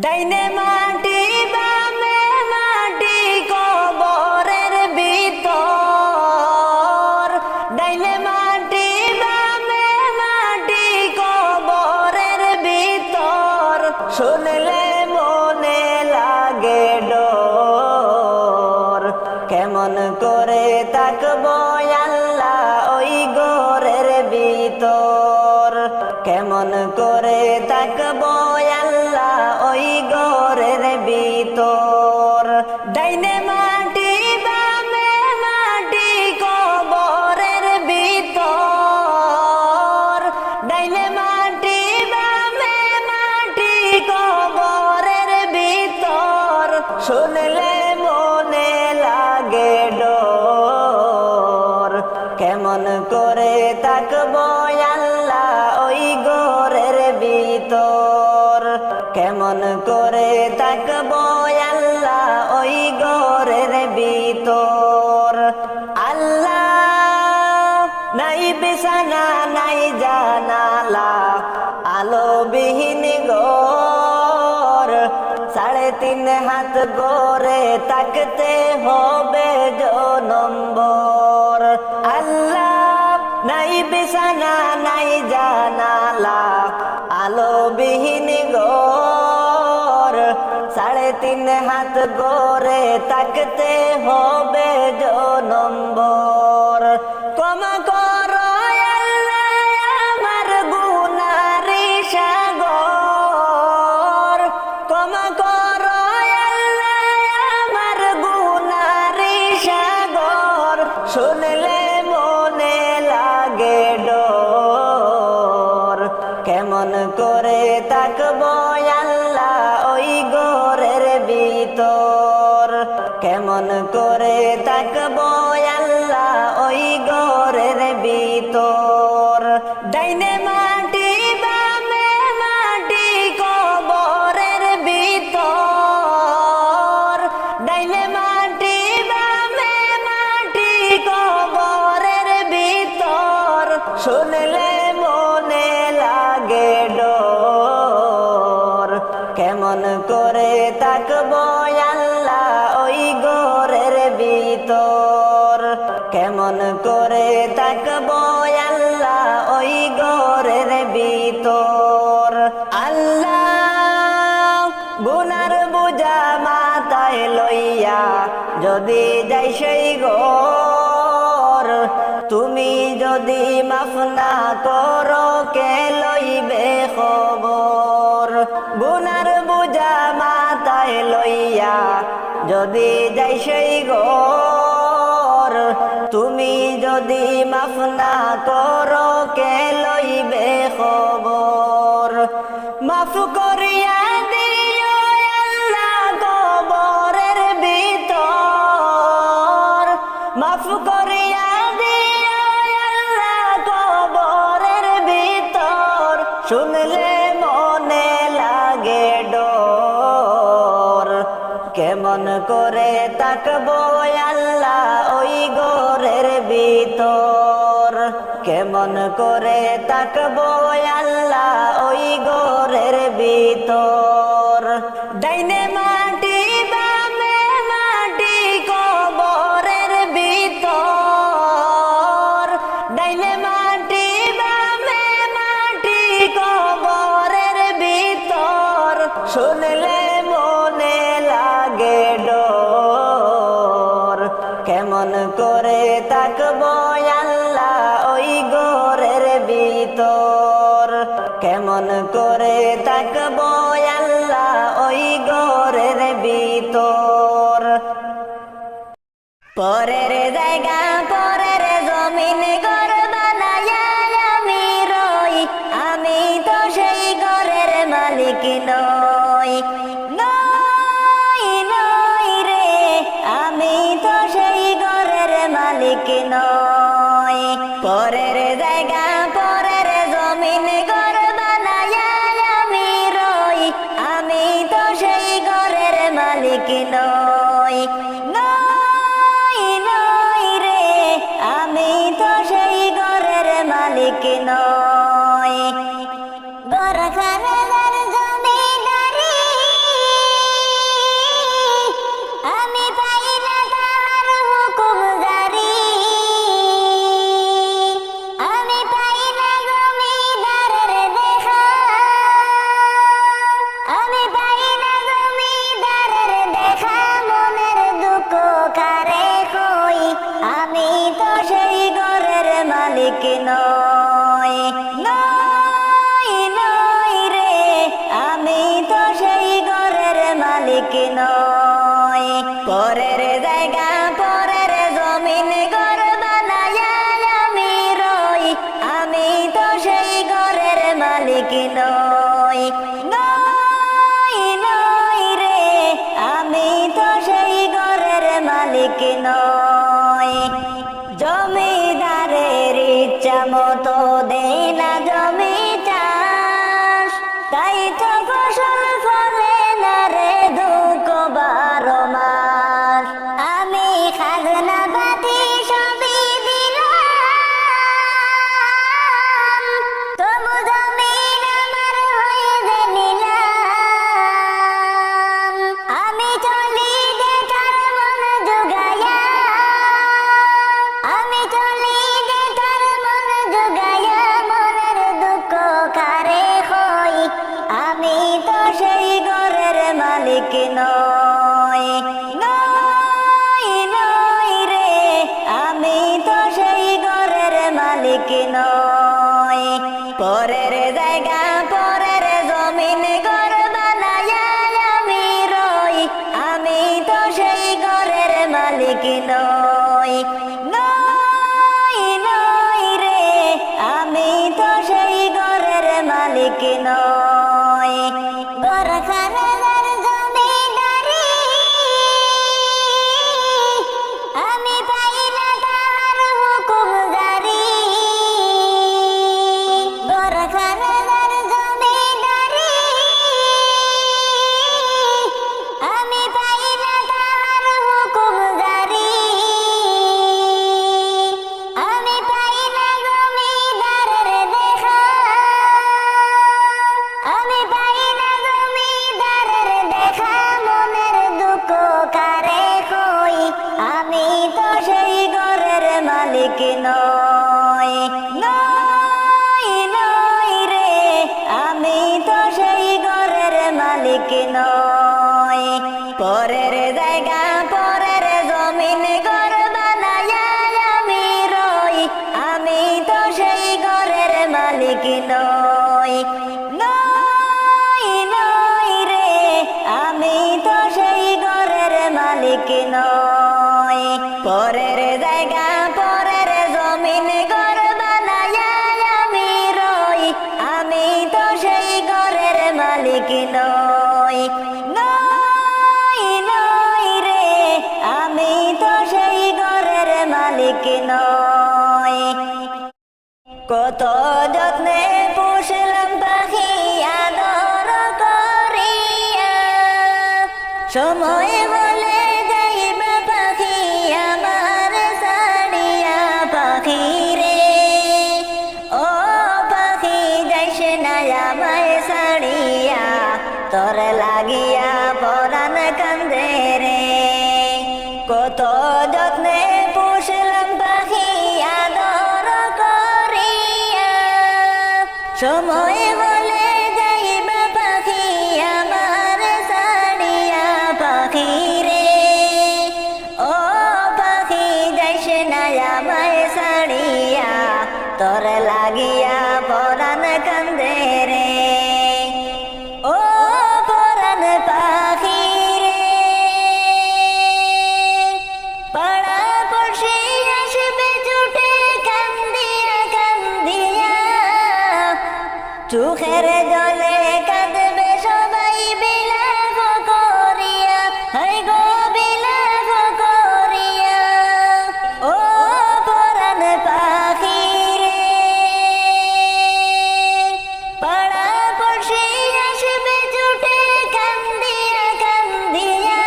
ডাইনে মাটি বামে মাটি কবরের ভিতর, ডাইনে মাটি বামে মাটি কবরের ভিতর, শুনলে মনে লাগে ডর। কেমন করে তাকবো আল্লাহ ওই ঘরের ভিতর, কেমন করে তাকবো আল্লাহ ওই ঘরের ভিতর। ডাইনে মাটি বামে মাটি কবরের ভিতর, ডাইনে মাটি বামে মাটি কবরের ভিতর, শুনলে মনে লাগে ডর। কেমন করে তাকবো আল্লাহ ওই ঘরের ভিতর, কেমন করে তাকবো আল্লাহ ওই ঘরের ভিতর। আল্লাহ নাই বিছানা নাই জানালা, আলো বিহীন ঘর, 3.5 হাত গড়ে তাকতে হবে নম্বর। আল্লাহ নাই বিছানা নাই জানালা, আলো বিহীন ঘর, 3.5 হাত গড়ে তাকতে হবে নম্বর। ক্ষমা করো আল্লাহ আমার গুনারি সাগর, ক্ষমা করো আল্লাহ আমার গুনারি সাগর, শুনলে মনে লাগে ডর। কেমন করে তাকবো আল্লাহ ওই ঘরের ভিতর, কেমন করে তাকবো আল্লাহ ওই ঘরের ভিতর। ডাইনে মাটি বামে মাটি কবরের ভিতর, ডাইনে মাটি বামে মাটি কবরের ভিতর, শুনলে মনে লাগে ডর। কেমন করে তাকবো আল্লাহ ওই ঘরের ভিতর, কেমন করে তাকবো আল্লাহ ওই ঘরের ভিতর। আল্লাহ গুনার বোঝা মাথায় লইয়া যদি যাই সেই ঘর, তুমি যদি মাফ না করো কে লইবে খবর। গুনার বোঝা মাথায় লইয়া যদি যাই সেই ঘর, তুমি যদি মাফ না করো কে লইবে খবর। মাফ করিয়া দিও আল্লাহ কবরের ভিতর, মাফ করিয়া দিও আল্লাহ কবরের ভিতর, শুনলে মনে লাগে ডর। কেমন করে তাকবো আল্লাহ ওই ঘরের ভিতর, কেমন করে তাকবো আল্লাহ ওই ঘরের ভিতর। ডাইনে মাটি বামে মাটি কবরের ভিতর, ডাইনে মাটি বামে মাটি কবরের ভিতর, শুনলে মনে লাগে ডর। কেমন করে তাকবো আল্লাহ ওই ঘরের ভিতর, কেমন করে তাকবো আল্লাহ ওই ঘরের ভিতর। পরের জায়গা পরের জমিন ঘর বানায়া আমি রই, আমি তো সেই ঘরের মালিক নই। নই নই রে, আমি তো সেই ঘরের মালিক নই। পরের জায়গা পরের জমিন ঘর বানায়া আমি রই, আমি তো সেই ঘরের মালিক নই। নই নই রে, আমি তো সেই ঘরের মালিক নই। ঘর খানাদার জমিদারি মালিক নয়। পরের জায়গা পরের জমিন ঘর বানায়া আমি রই, আমি তো সেই ঘরের মালিক নই। নই নই রে, আমি তো সেই ঘরের মালিক নই। জমিদারের ইচ্ছা মতো দেই না জমি চাষ, তাই তো ফসল ফলে না রে দুঃখ 12 মাস। আমি খাজনা বাতি সবই দিলাম, তবু জমিন আমার হয়ে যে নিলাম। আমি চলি যে তার মন জুগাইয়া, আমি চলি যে তার মন জুগাইয়া, মনের দুঃখ কারে হই, আমি তো সেই ঘরের মালিক নই। নই নই রে, আমি তো সেই ঘরের মালিক নই। পরের জায়গা পরের জমিন ঘর বানায়া আমি রই, আমি তো সেই ঘরের মালিক নই। নই নই রে, আমি তো সেই ঘরের মালিক নই। ঘরখানার জমিদারি আমি পাই না তার হুকুম জারি। ঘরখানার জমিদারি আমি পাই না তার হুকুম জারি। আমি পাই না জমিদারের দেখা, আমি পাই না জমিদারের দেখা, মনের দুঃখ কারে কই, আমি তো সেই ঘরের মালিক নই। নই নই রে, আমি তো সেই ঘরের মালিক নই। পরের জায়গা পরের জমিন ঘর বানায়া আমি রই, আমি তো সেই ঘরের মালিক নই। নই নই রে, আমি তো সেই ঘরের মালিক নই। পরের জায়গা পরের জমিন ঘর বানায়া আমি রই, আমি তো সেই ঘরের মালিক নই। নই নই রে, আমি তো সেই ঘরের মালিক নই। কত যত্নে পুষলাম পাখি আদর করিয়া, সময় বলে যাইবা পাখি আমার ছাড়িয়া। পাখি রে ও পাখি, যাইস না আমায় ছাড়িয়া, তোর লাগিয়া পরাণ কান্দে রে। কত যত্নে পুষলাম পাখি আদর করিয়া, সময় বলে যাইবা পাখি আমার ছাড়িয়া। পাখি রে ও পাখি, যাইস না আমায় ছাড়িয়া, তোর লাগিয়া পরাণ কান্দে রে। ও পরাণ পাখি রে, পাড়া পড়শি আসবে ছুটে কান্দিয়া কান্দিয়া, চোখের জলে কাঁদবে সবাই বিলাপ করিয়া, হায় গো বিলাপ করিয়া। ও পরাণ পাখি রে, পাড়া পড়শি আসবে ছুটে কান্দিয়া কান্দিয়া,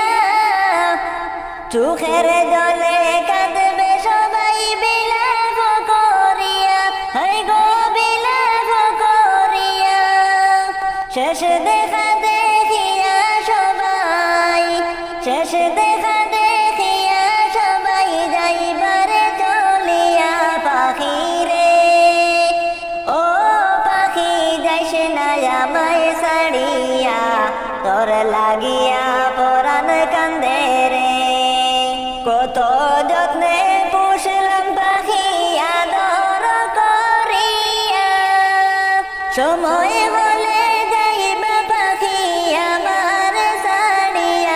চোখের জলে কাঁদবে সবাই বিলাপ করিয়া, হায় গো বিলাপ করিয়া। শেষ দেখা দেখিয়া সবাই, শেষ দেখা দেখিয়া সবাই যাইবারে চলিয়া। পাখি রে ও পাখি, যাইস না আমায় ছাড়িয়া, তোর লাগিয়া পরাণ কান্দে রে। কত যত্নে পুষলাম পাখি আদর করিয়া, সময় বলে যাইবা পাখি আমার ছাড়িয়া।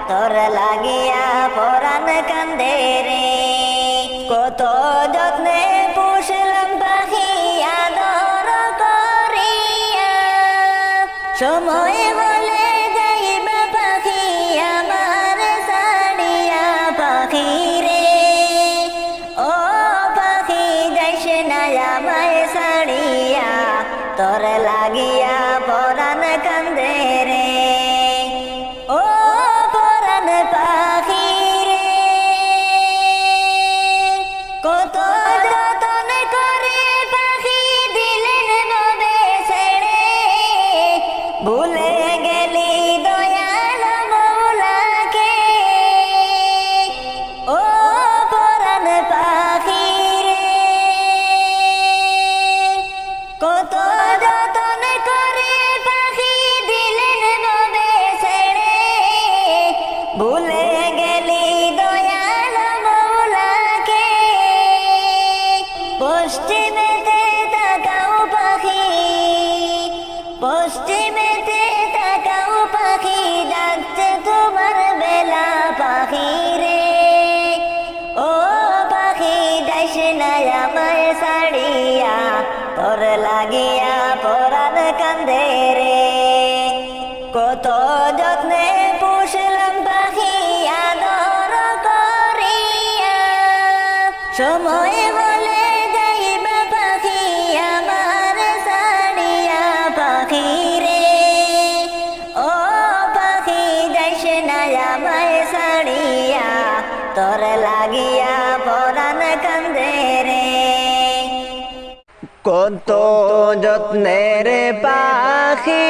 তোর লাগিয়া পরাণ কান্দে রে। কত যত্নে পুষলাম পাখি আদর করিয়া, সময় বলে যাইবা পাখি আমার ছাড়িয়া। পাখি রে ও পাখি যাইস না আমায় ছাড়িয়া, তোর লাগিয়া পরাণ কান্দে রে। ও পরাণ পাখি রে কত যতন করে পাখি দিলেন ববে ছেড়ে, ভুলে গেলি দয়াল মৌলাকে। ও পরাণ পাখি রে কত যতন করে পাখি দিলেন ববে ছেড়ে, ভুলে গেলি দয়াল মৌলাকে। পশ্চিমেতে তাকাও পাখি, পশ্চিমেতে তাকাও পাখি, ডাকছে তোমার বেলা। পাখি রে ও পাখি যাইস না আমায় ছাড়িয়া, তোর লাগিয়া পরাণ কান্দে রে। কত যত্নে পুষলাম পাখি আদর করিয়া, সময় বলে যাইবা পাখি আমার ছাড়িয়া। পাখি রে ও পাখি যাইস না আমায় ছাড়িয়া, তোর লাগিয়া পরাণ কান্দে রে। কত যত্নের পাখি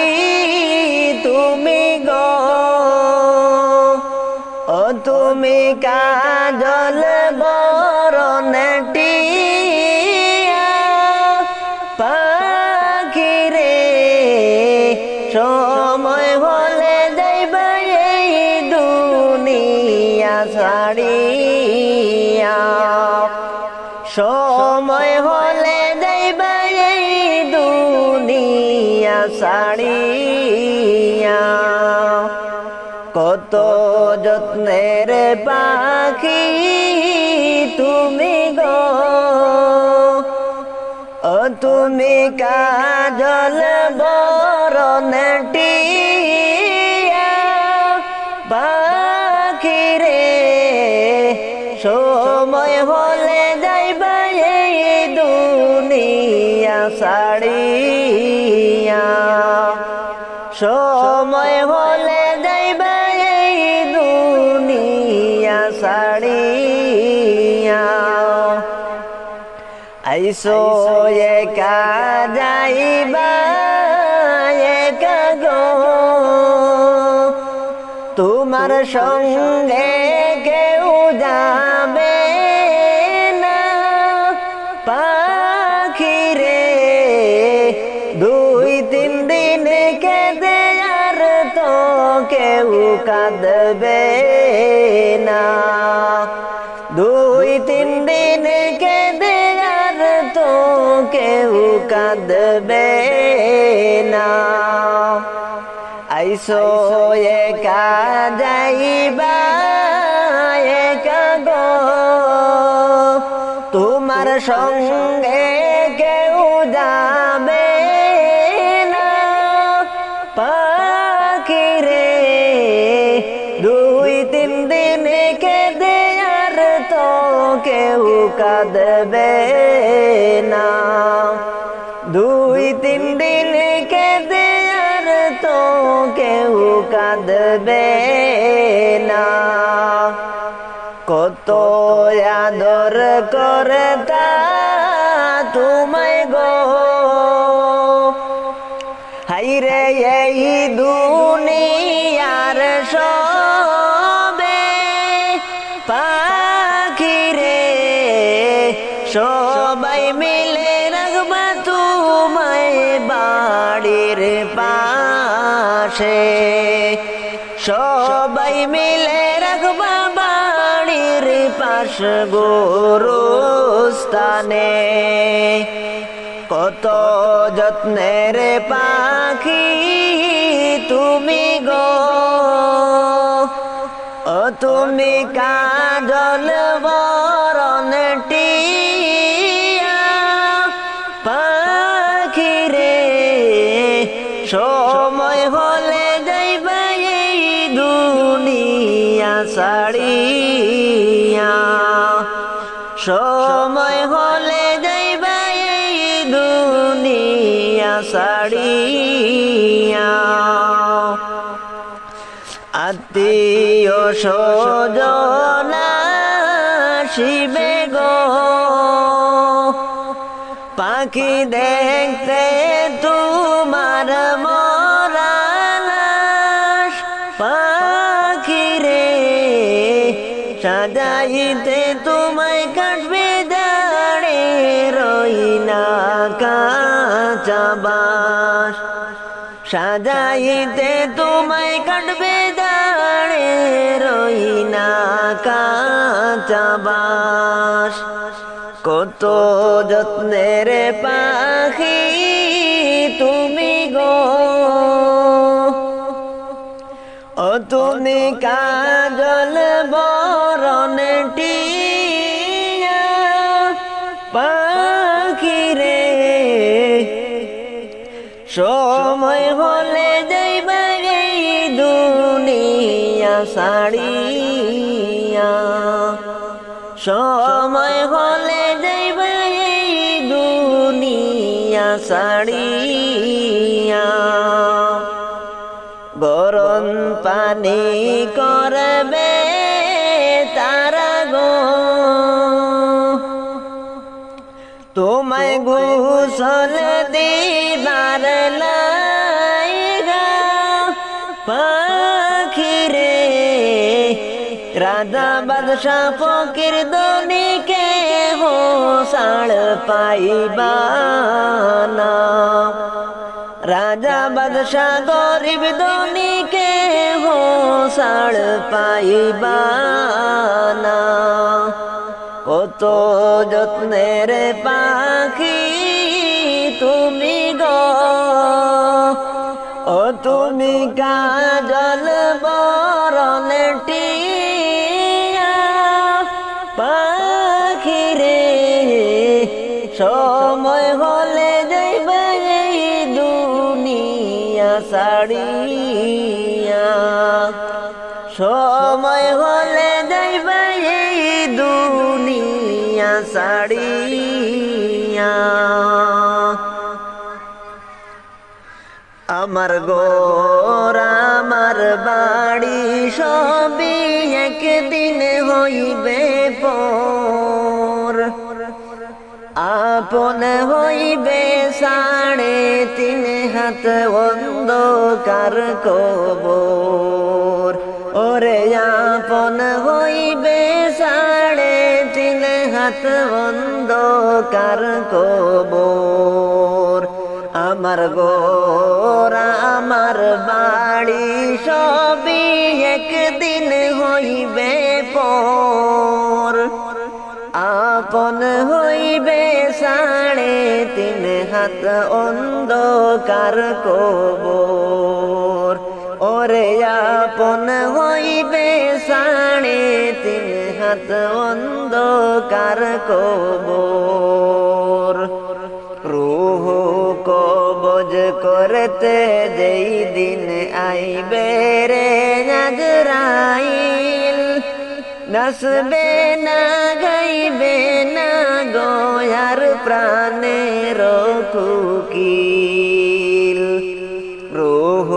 তুমি গো, ও তুমি কাজল বরণটিয়া। পাখি রে সময় হলে যাইবা এই দুনিয়া ছাড়িয়া, সময় হলে যাইবা এই দুনিয়া ছাড়িয়া। কত যত্নের পাখি তুমি গো, ও তুমি কাজল বরণটিয়া। পাখি রে সময় হলে যাইবা এই দুনিয়া ছাড়িয়া, সময় হলে যাইবা এই দুনিয়া ছাড়িয়া। আইসো একা যাইবা একা গো, তোমার সঙ্গে কেউ যাবে না। পাখি রে দুই তিন দিন কেঁদে আর তো কেউ কাঁদবে না। দুই তিন দিন কেঁদে আর তো কেউ কাঁদবে না। আইসো একা যাইবা একা গো, তোমার সঙ্গে কেউ যাবে না। পাখি রে দুই তিন দিন কেঁদে আর তো কেউ কাঁদবে না। দুই তিন দিন কেঁদে আর তো কেউ কাঁদবে না। কত আদর করে তা তোমায় গো, হাইরে এই দুনিয়ার সবে। পাখি রে সবাই মিলে রাখবা তোমায় বাড়ির পাশে, সবাই মিলে রাখবা বাড়ির পাশ গোরস্থানে। কত যত্নের পাখি তুমি গো, তুমি কাজল বরণ টিয়া পাখি রে সময় হলে যাইবা এই দুনিয়া ছাড়িয়া সময় হলে যাইবা এই দুনিয়া ছাড়িয়া আত্মীয় স্বজন শিবে গো পাখি দেখতে তোমার মরা লাশ পাখি রে সাজাইতে তোমায় কাটবে দাঁড়ে রইনা কাঁচা বাঁশ সাজাইতে তোমায় কাটবে দাঁড়ে রইনা কাঁচা বাঁশ কত যত্নের পাখি তুমি গো ও তুমি কাজল বরণ টিয়া পাখি রে সময় হলে যাইবা এই দুনিয়া ছাড়িয়া সময় হলে যাইবা এই দুনিয়া ছাড়িয়া গরম পানি করবে তারা গো তোমায় গোসল দিবার লাইগা পাখি রে রাজা বাদশাহ ফকির ধনীকে হোসাল পাইবা না রাজা বাদশাহ গরিব ধনীকে হোসাল পাইবা না কত যত্নের পাখি তুমি গো ও তুমি কাজল বরণ টিয়া পাখি রে সময় হলে যাইবা এই দুনিয়া ছাড়িয়া সময় হলে যাইবা এই দুনিয়া ছাড়িয়া আমার গোর আমার বাড়ি সবই একদিন হইবে পর আপন হইবে 3.5 হাত অন্ধকার কবর ওরে আপন হইবে 3.5 হাত অন্ধকার কবর আমার গোর আমার বাড়ি সবই একদিন হইবে পর আপন হইবে 3.5 হাত অন্ধকার কবর ওরে আপন হইবে 3.5 হাত অন্ধকার কবর রূহ কবজ করতে যেই দিন আইবে রে আজরাইল নাচবে না গাইবে না গোয়ার প্রাণের কুকিল রূহ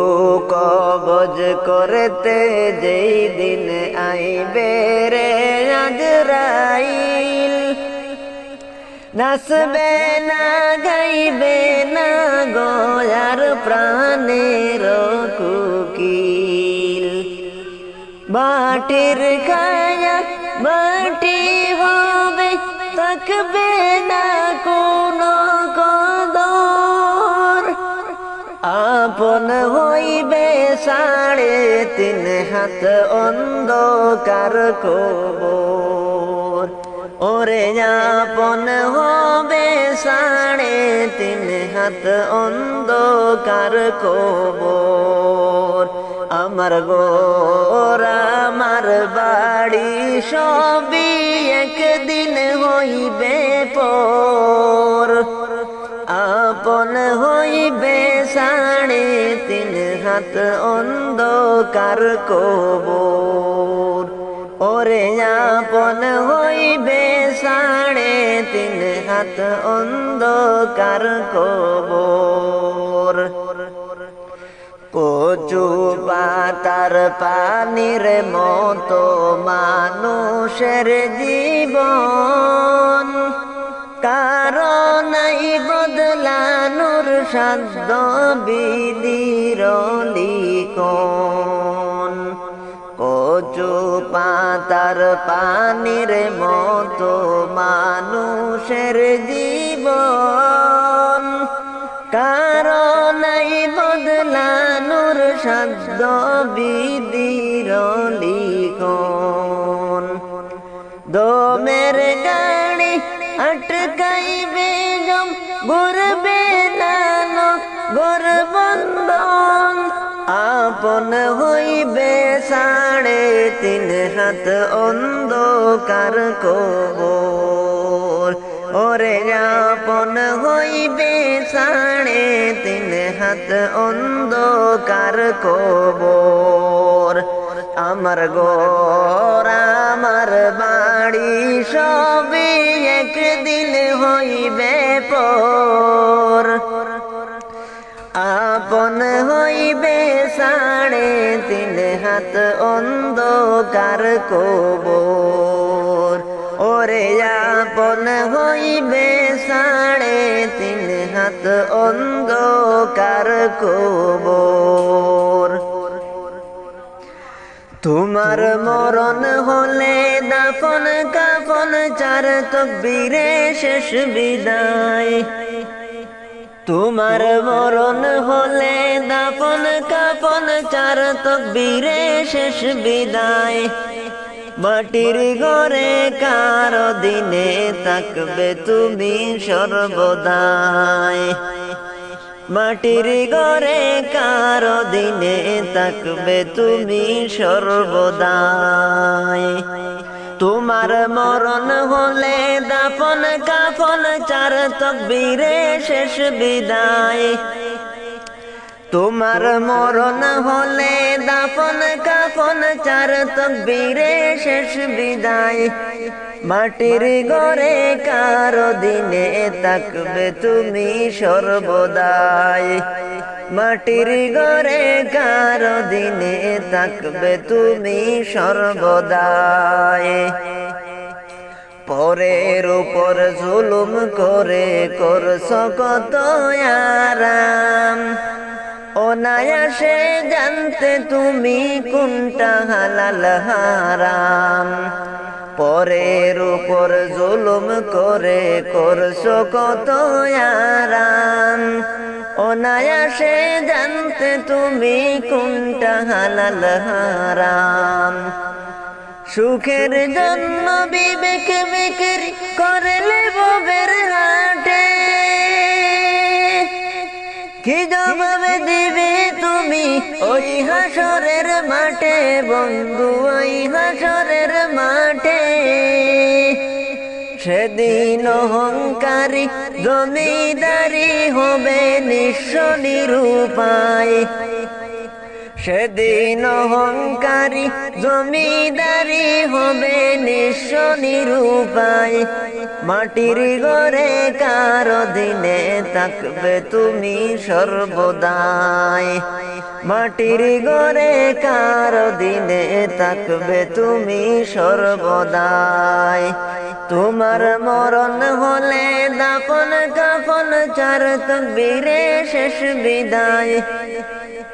কবজ করতে যেই দিন আইবে রে আজরাইল নাচবে না গাইবে না গোয়ার প্রাণের কুকিল মাটির খায়া মাটি হবে থাকবে না কোনো কদর আপন হইবে 3.5 হাত অন্ধকার কবর ওরে আপন হবে 3.5 হাত অন্ধকার কবর। আমার ঘর আমার বাড়ি সবই একদিন হইবে পর। আপন হইবে 3.5 হাত অন্ধকার কবর। ওরে আপন হইবে 3.5 হাত অন্ধকার কবর। কচু পাতার পানির মতো মানুষের জীবন, কারণ নাই বদলানোর সাধ্য বিধির লিখন। কচু পাতার পানির মতো মানুষের জীবন, কারণ নাই বদলানোর সাধ্য বিধির লিখন। দমের গাড়ি আটকাইবে জম ঘুরবে নানো গরবন্ধন। আপন হইবে 3.5 হাত অন্ধকার কবর। ওরে আপন হইবে 3.5 হাত অন্ধকার কবর। আমার ঘর আমার বাড়ি সবই একদিন হইবে পর। আপন হইবে 3.5 হাত অন্ধকার কবর। ওরে আপন হইবে 3.5 হাত অন্ধকার কবর। তোমার মরণ হলে দাফন কাফন 4 তাকবীরে শেষ বিদায়। তোমার মরণ হলে দাফন কাফন 4 তাকবীরে শেষ বিদায়। মাটির ঘরে কারো দিনে থাকবে তুমি সর্বদাই। মাটির ঘরে কারো দিনে থাকবে তুমি সর্বদাই। তোমার মরণ হলে দাফন কাফন 4 তাকবীরে শেষ বিদায়। তোমার মরণ হলে দাফন কাফন 4 তাকবীরে শেষ বিদায়। মাটির ঘরে কারো দিনে থাকবে তুমি সর্বদাই। মাটির ঘরে কারো দিনে থাকবে তুমি সর্বদাই। পরের উপর জুলুম করে করছ কত আরাম, অনায়াসে জানতে তুমি কোনটা হালাল হারাম। পরের উপর জুলুম করে করছ কত আরাম, অনায়াসে জানতে তুমি কোনটা হালাল হারাম। সুখের জন্য বিবেক বিক্রি করলে ববের হাটে, কি জবাবে দিবে তুমি ওই হাসরের মাঠে বন্ধু, ওই হাসরের মাঠে। সেদিন অহংকারী জমিদারি হবে নিঃস্ব নিরুপায়। সেদিন অহংকারী জমিদারি হবে নিঃস্ব নিরুপায়। মাটির ঘরে কারো দিনে থাকবে তুমি সর্বদাই। মাটির ঘরে কারো দিনে থাকবে তুমি সর্বদাই। তোমার মরণ হলে দাফন কাফন 4 তাকবীরে শেষ বিদায়।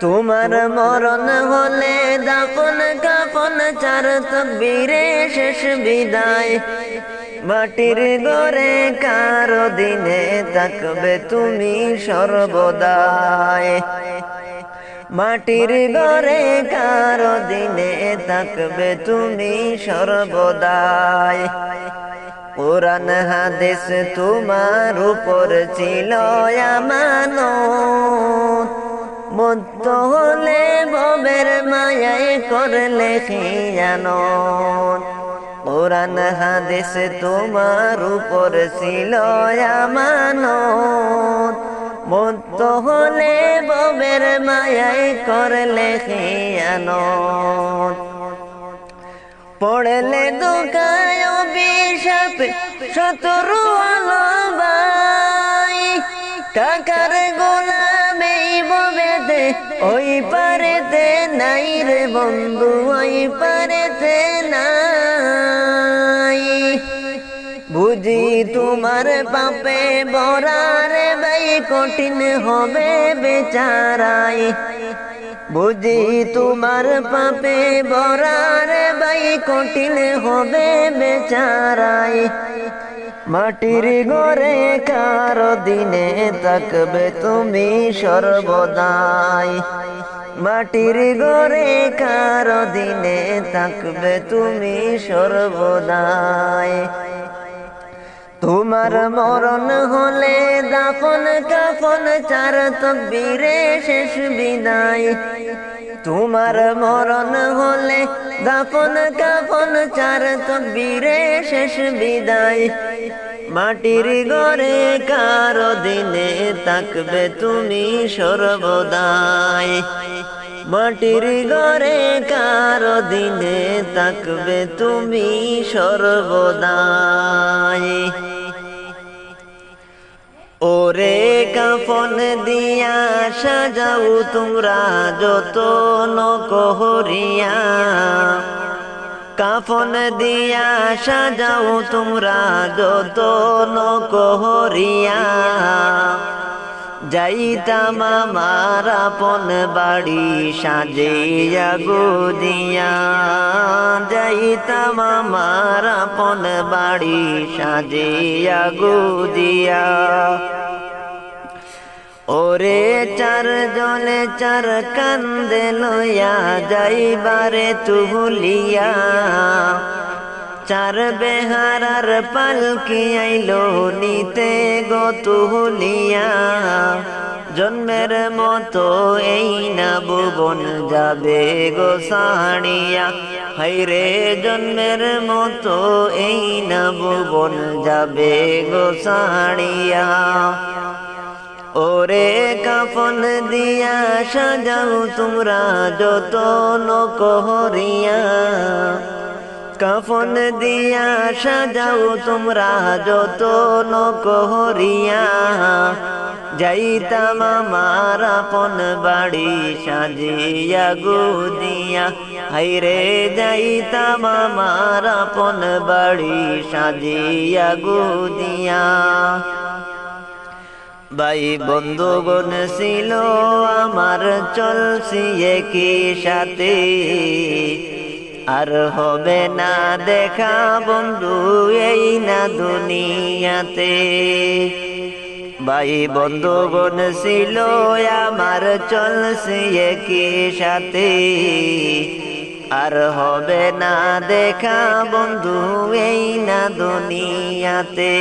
তোমার মরণ হলে দাফন কাফন 4 তাকবীরে শেষ বিদায়। মাটির ঘরে কারো দিনে থাকবে তুমি সর্বদাই। মাটির ঘরে কারো দিনে থাকবে তুমি সর্বদাই। কোরআন হাদিস তোমার উপর ছিল আমানত, মুক্ত হলে ভবের মায়ায় করলে খিয়ানত। কোরআন হাদিস তোমার উপর ছিল আমানত, মুক্ত হলে ভবের মায়ায় করলে খিয়ানত। পড়লে দোকায় অভিশাপ শত্রু আলোবাই, টাকার গোলামে ববেদে ওই পারেতে নাই রে বন্ধু, ওই পারেতে নাই। বুঝি তোমার পাপে বরারে ভাই কঠিন হবে বেচারাই, বুঝি তোমার পাপে বরারে ভাই কঠিন হবে বেচারাই। মাটির ঘরে কারো দিনে থাকবে তুমি সর্বদাই, মাটির ঘরে কারো দিনে থাকবে তুমি সর্বদাই। তোমার মরণ হলে দাফন কাফন চার তকবীরে শেষ বিদায়, তোমার মরণ হলে দাফন কাফন চার তকবীরে শেষ বিদায়। মাটির ঘরে কারো দিনে থাকবে তুমি সর্বদাই, মাটির ঘরে কারো দিনে থাকবে তুমি সর্বদাই। ওরে কাফন দিয়া সাজাও তোমরা যত নকহরিয়া, কাফন দিয়া সাজাও তোমরা যত নকহরিয়া। যাইতাম আমার আপন বাড়ি সাজিয়া গুদিয়া, যাইতাম আমার আপন বাড়ি সাজিয়া গুদিয়া। ওরে চার জনে চার কান্দে লইয়া যাইবারে তুলিয়া, চার বেহারার পালকি আইলো নিতে গো তুলিয়া। জন্মের মতো এই না ভুবন যাবে গো সাড়িয়া, হাইরে জন্মের মতো এই না ভুবন যাবে গো সাড়িয়া। ওরে কাফন দিয়া সাজাও তোমরা যত নকহরিয়া, কাফন দিয়া সাজাও তোমরা যত নকহরিয়া। যাইতাম আমার আপন বাড়ি সাজিয়া গুদিয়া, হাইরে যাইতাম আমার আপন বাড়ি সাজিয়া গুদিয়া। ভাই বন্ধুগণ ছিল আমার চলছি একই সাথে, আর হবে না দেখা বন্ধু এই না দুনিয়াতে। ভাই বন্ধুগণ ছিল আমার চলছি একই সাথে, আর হবে না দেখা বন্ধু এই না দুনিয়াতে।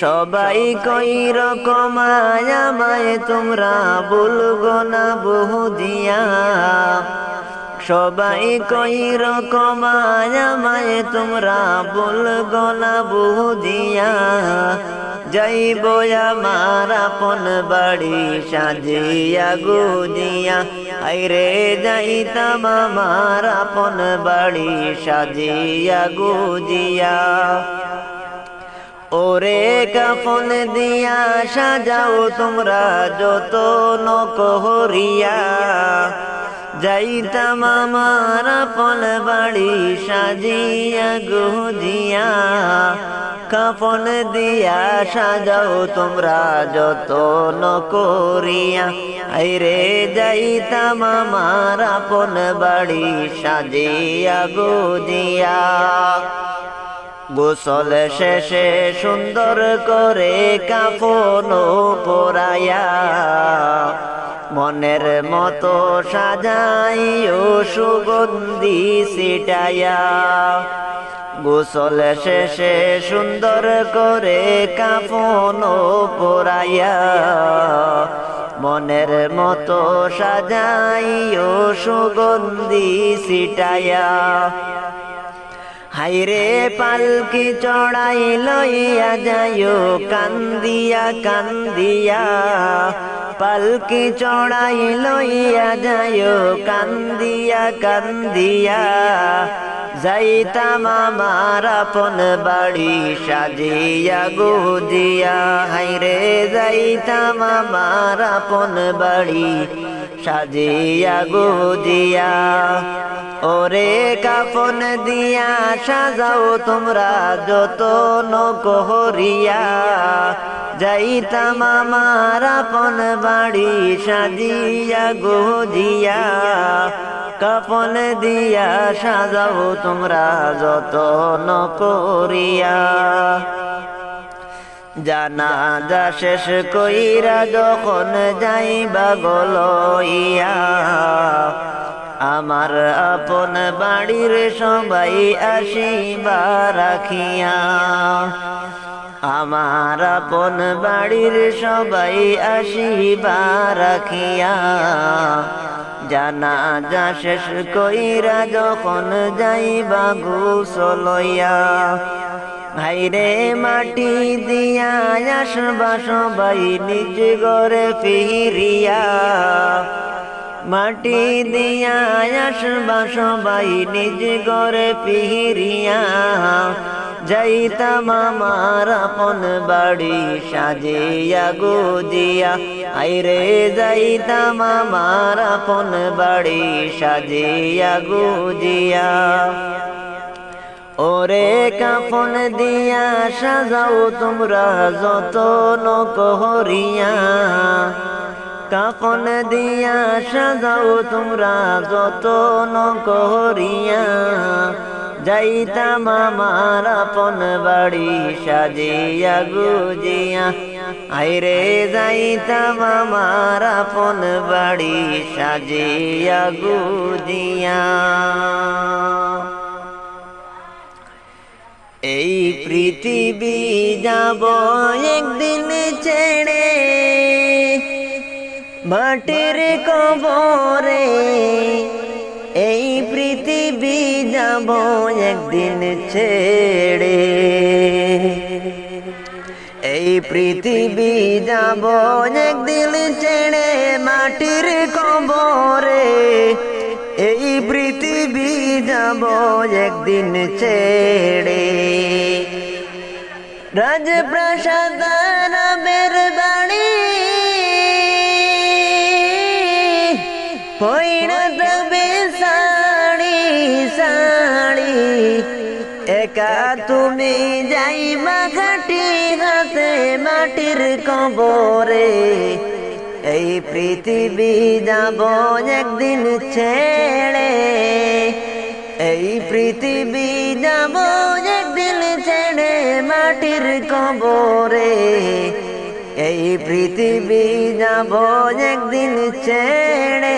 সবাই কই রকম আমায় তোমরা বলগো না বহুদিয়া, সবাই কই রকম আমায় তোমরা বলগো না বহুদিয়া। যাইব আমার আপন বাড়ি সাজিয়া গুদিয়া, আইরে যাইতাম আমার আপন বাড়ি সাজিয়া গুদিয়া। ওরে কাফন দিয়া সাজাও তোমরা যত নকহরিয়া, যাইতাম আমার আপন বাড়ি সাজিয়া গুদিয়া। কাফন দিয়া সাজাও তোমরা যত নকরিয়া, আইরে যাইতাম আমার আপন বাড়ি সাজিয়া গুদিয়া। গোসল শেষে সুন্দর করে কাফন পরাইয়া, মনের মতো সাজাইও সুগন্ধি ছিটাইয়া। গোসল শেষে সুন্দর করে কাফন পরাইয়া মনের মতো সাজাইও সুগন্ধি ছিটাইয়া হাইরে পালকি চড়াই লইয়া যাইও কান্দিয়া কান্দিয়া পালকি চড়াই লইয়া যাইও কান্দিয়া কান্দিয়া যাইতাম আমার আপন বাড়ি সাজিয়া গুজিয়া হাইরে যাইতাম আমার আপন বাড়ি সাজিয়া গুজিয়া ওরে কাফন দিয়া সাজাও তোমরা যতন করিয়া যাইতাম আমার আপন বাড়ি সাজিয়া গুজিয়া কাফন দিয়া সাজাও তোমরা যতন করিয়া জানাজা শেষ কইরা যখন যাইবা গলইয়া আমার আপন বাড়ির সবাই আসিবা রাখিয়া আমার আপন বাড়ির সবাই আসিবা রাখিয়া জানাজা শেষ কইরা যখন যাইবা গোসলইয়া ভাইরে মাটি দিয়া আসবা সবাই নিজ ঘরে ফিরিয়া মাটি দিয়া আসবা সবাই নিজ ঘরে ফিরিয়া যাইতাম আমার আপন বাড়ি সাজিয়া গুজিয়া আইরে যাইতাম আমার আপন বাড়ি সাজিয়া গুজিয়া ওরে কাফন দিয়া সাজাও তোমরা যতন করিয়া কাফন দিয়া সাজাও তোমরা যতন করিয়া যাইতাম আমার আপন বাড়ি সাজিয়া গুজিয়া আইরে যাইতাম আমার আপন বাড়ি সাজিয়া গুজিয়া এই পৃথিবী যাব একদিন ছেড়ে মাটির কবরে এই পৃথিবী যাব একদিন ছেড়ে এই পৃথিবী যাব একদিন ছেড়ে মাটির কবরে এই পৃথিবী যাব একদিন ছেড়ে রাজপ্রাসাদ রামের বাড়ি পয়না থাকবে শাড়ি শাড়ি একা তুমি যাইবা ঘাটি হাতে মাটির কবরে এই পৃথিবী যাব একদিন ছেড়ে এই পৃথিবী যাব একদিন ছেড়ে মাটির কবরে এই পৃথিবী যাব একদিন ছেড়ে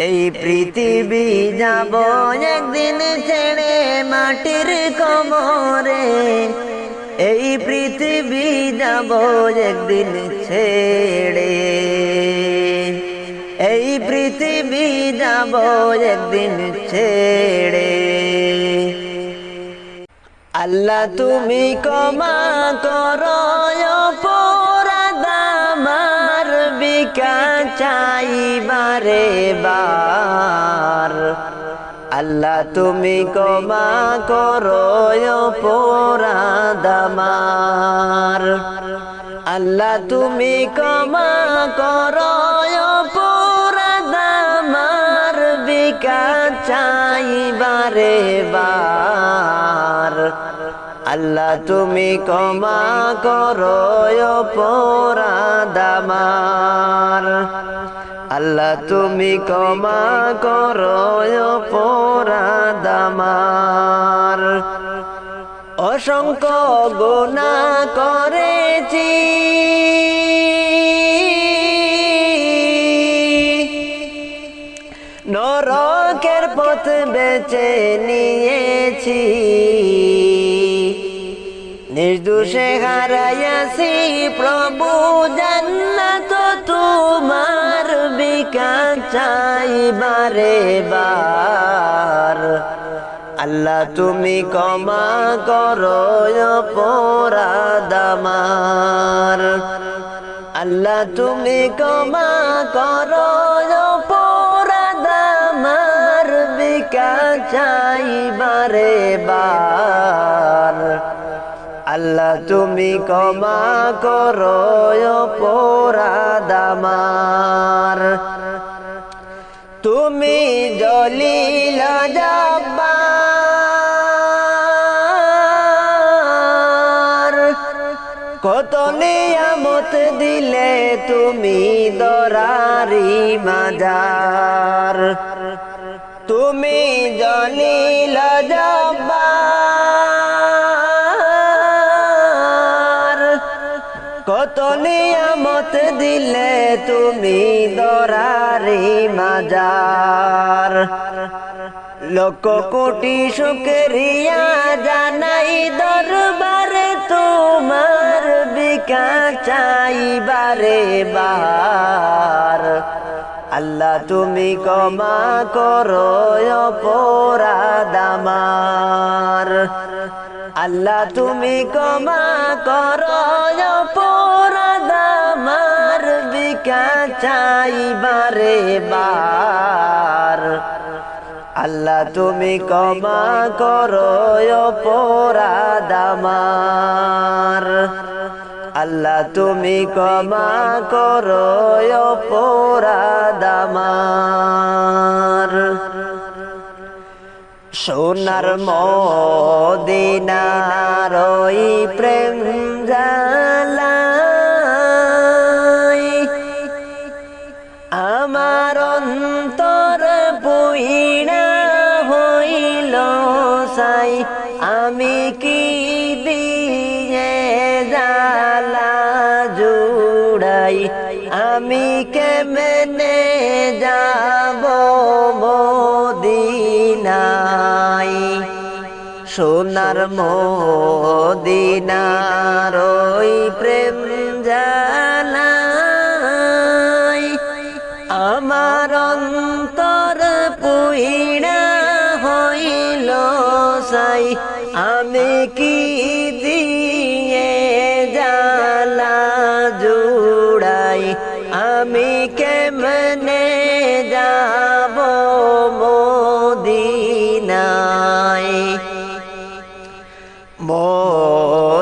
এই পৃথিবী যাব একদিন ছেড়ে মাটির কবরে এই পৃথিবী যাব একদিন ছেড়ে এই পৃথিবী যাব একদিন ছেড়ে আল্লাহ তুমি ক্ষমা করো অপরাধ আমার বিকা চাইবারে বার আল্লাহ তুমি ক্ষমা করো অপরাধ আমার আল্লাহ তুমি ক্ষমা করো অপরাধ আমার বিকা চাইবারে বার আল্লাহ তুমি ক্ষমা করো অপরাধ আমার আল্লাহ তুমি ক্ষমা করো অপরাধ আমার অসংখ্য গুনাহ করেছি নরকের পথ বেছে নিয়েছি, নির্দোষে হারাইয়াছি প্রভু জান্নাত তোমার বিকাশ চাই বারে বার। আল্লাহ তুমি ক্ষমা করো অপরাধ আমার, আল্লাহ তুমি ক্ষমা করো অপরাধ আমার, বিকাশ চাই বারে বার। আল্লাহ তুমি ক্ষমা করো অপরাধ আমার। তুমি জলিল জব্বার, কত নিয়ামত দিলে তুমি দরারি মাজার। তুমি জলিল জব্বার, কত নিয়ামত দিলে তুমি দরারি মাজার। লক্ষ কোটি শুকরিয়া জানাই দরবারে তোমার, বিকাশ চাই বারে বার। আল্লাহ তুমি ক্ষমা করো অপরাধ আমার, আল্লাহ তুমি ক্ষমা করো অপরাধ আমার, বিকাশ চাই বারে বার। আল্লাহ তুমি ক্ষমা করো অপরাধ আমার, আল্লাহ তুমি ক্ষমা করো অপরাধ আমার। সোনার মদিনার ওই প্রেম জালাই আমার অন্তর পুইড়া হইল সাই, আমি কি দিয়ে জালা জুড়াই, আমি কেমনে যাব মদিনায়। সোনার মদিনার ওই প্রেম জালাই আমার অন্তর পুইড়া হইল সাই, আমি কি দিয়ে জালা জুড়াই, আমি কেমনে যাব মদিনায়।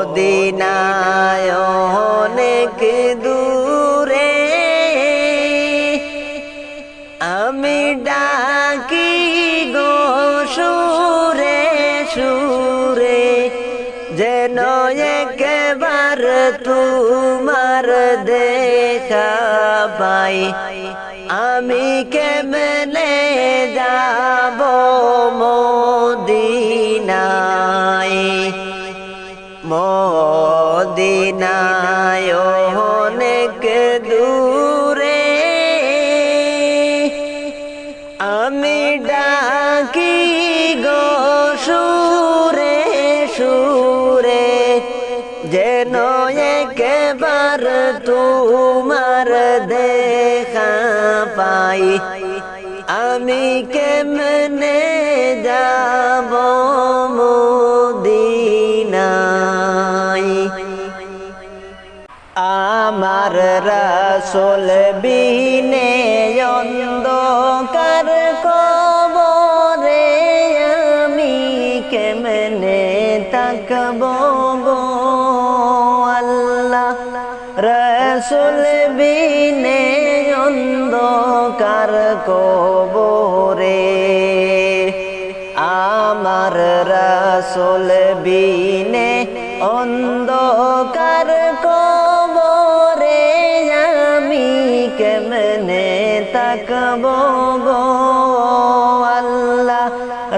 মদিনায় অনেক দূরে আমি ডাকি গো সুরে সুরে, যেন একবার তোমার দেখা পাই, আমি কেমনে যাব মদিনায়। মদিনায় অনেক দূরে আমি ডাকি গো সুরে সুরে, যেন একবার তোমার দেখা পাই, আমি কেমনে যাব মদিনায়। আমার রাসূল বিনে অন্ধকার কবরে আমি কেমনে তাকব গো আল্লাহ। রাসূল বিনে অন্ধকার কবরে, আমার রাসূল বিনে অন্ধকার কবরে আমি কেমনে তাকব গো আল্লাহ।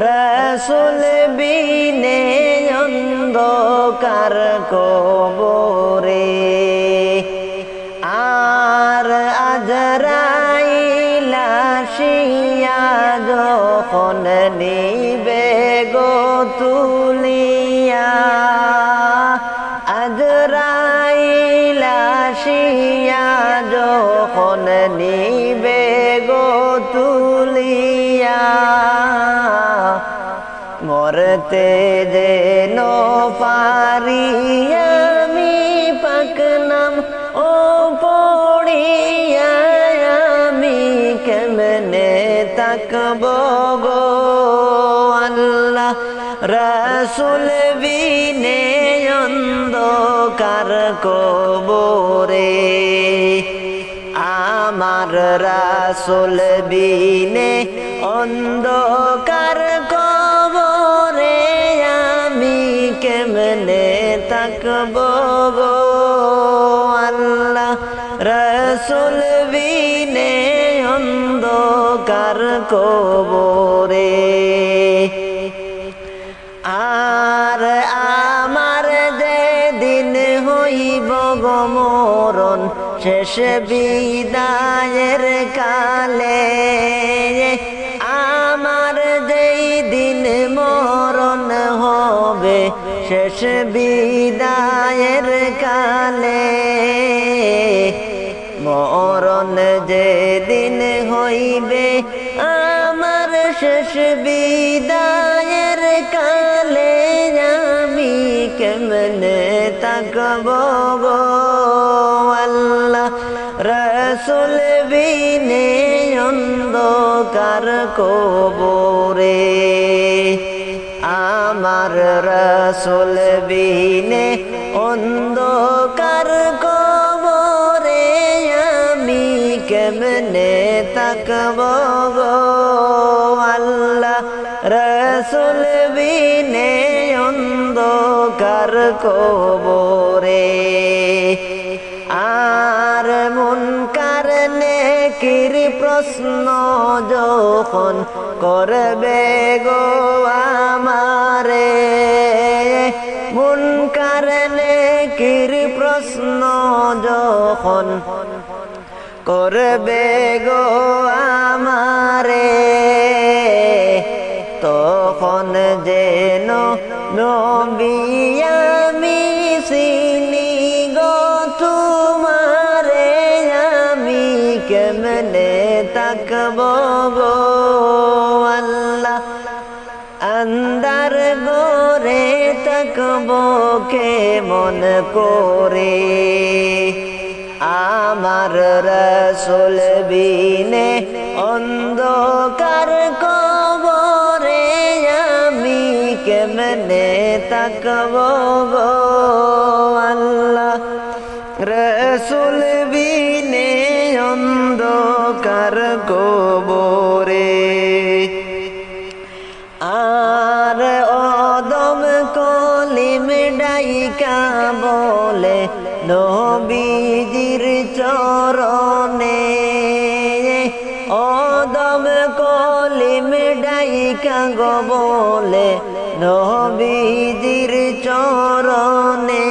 রাসূল বিনে অন্ধকার কবরে, আর আজরাইল আসিয়া যখন নিবে গো তুলিয়া মরতে যেন পারি আমি পাক নাম ও পড়িয়া আমি কেমনে তাকব গো আল্লাহ রাসূল বিনে অন্ধকার কবরে আমার রাসূল বিনে অন্ধকার কবরে আমি কেমনে তাকব গো আল্লাহ রাসূল বিনে অন্ধকার কবরে আর আমার যেদিন হইব গো মরণ শেষ বিদায়ের কালে আমার যেই দিন মরণ হবে শেষ বিদায়ের কালে মরণ যেদিন হইবে আমার শেষ বিদায়ের কালে আমি কেমনে তাকব গো আল্লাহ রাসূল বিনে অন্ধকার কবরে আমার রাসূল বিনে অন্ধকার কবরে আমি কেমনে তাকব গো আল্লাহ রাসূল বিনে অন্ধকার কবরে আর মুনকার নেকির প্রশ্ন যখন করবে গো আমারে মুনকার নেকির প্রশ্ন যখন করবে গো আমারে তখন যেন নবী আমি চিনি গো তোমারে আমি কেমনে তাকব গো আল্লাহ আন্দার গোরে তাকব কেমন করে আমার রাসূল বিনে অন্ধকার কবরে আমি কেমনে তাকব গো আল্লাহ রাসূল বিনে অন্ধকার কবরে আর অদম কলিম ডাইকা বলে নবীজির চরণে অদম কলিম ডাইকা গো বলে নবীজির চরণে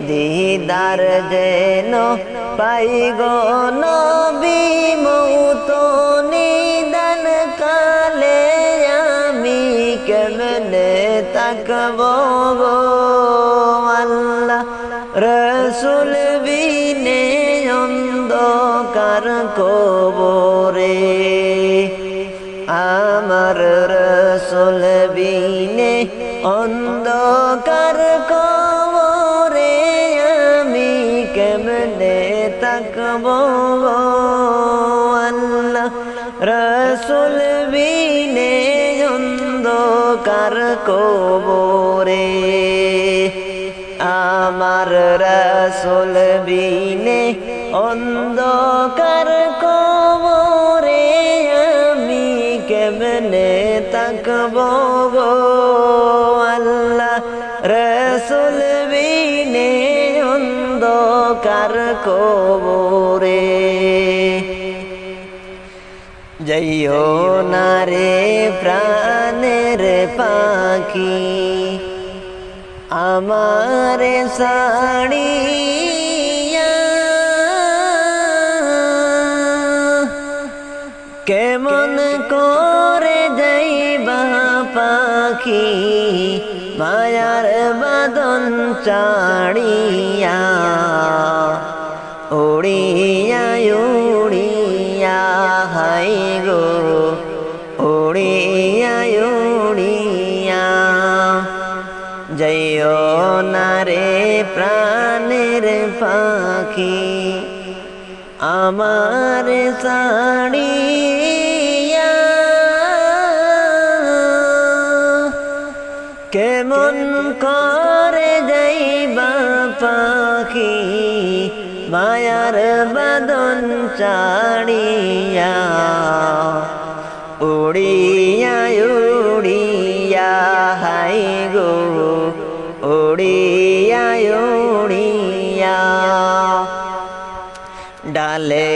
দিদার যেন পাই গো নবী মৌত নিদান কালে আমি কেমনে তাকব গো আল্লাহ রাসূল বিনে অন্ধকার কবরে আমার রাসূল বিনে অন্ধকার কবরে আমি কেমনে তাকব গো আল্লাহ রাসূল বিনে অন্ধকার কবরে আমার রাসূল বিনে অন্ধকার কবরে আমি কেমনে তাকব গো আল্লাহ রাসূল বিনে অন্ধকার কবরে যাইও না রে প্রাণের পাখি আমারে ছাড়িয়া কেমন করে যাইবা পাখি মায়ার বাঁধন চাড়িয়া উড়িয়া পাখি আমার ছাড়িয়া কেমন করে যাইবা পাখি মায়ার বাদন চাড়িয়া উড়িয়া উড়িয়া হাই গো উড়িয়া উড়িয়া ডালে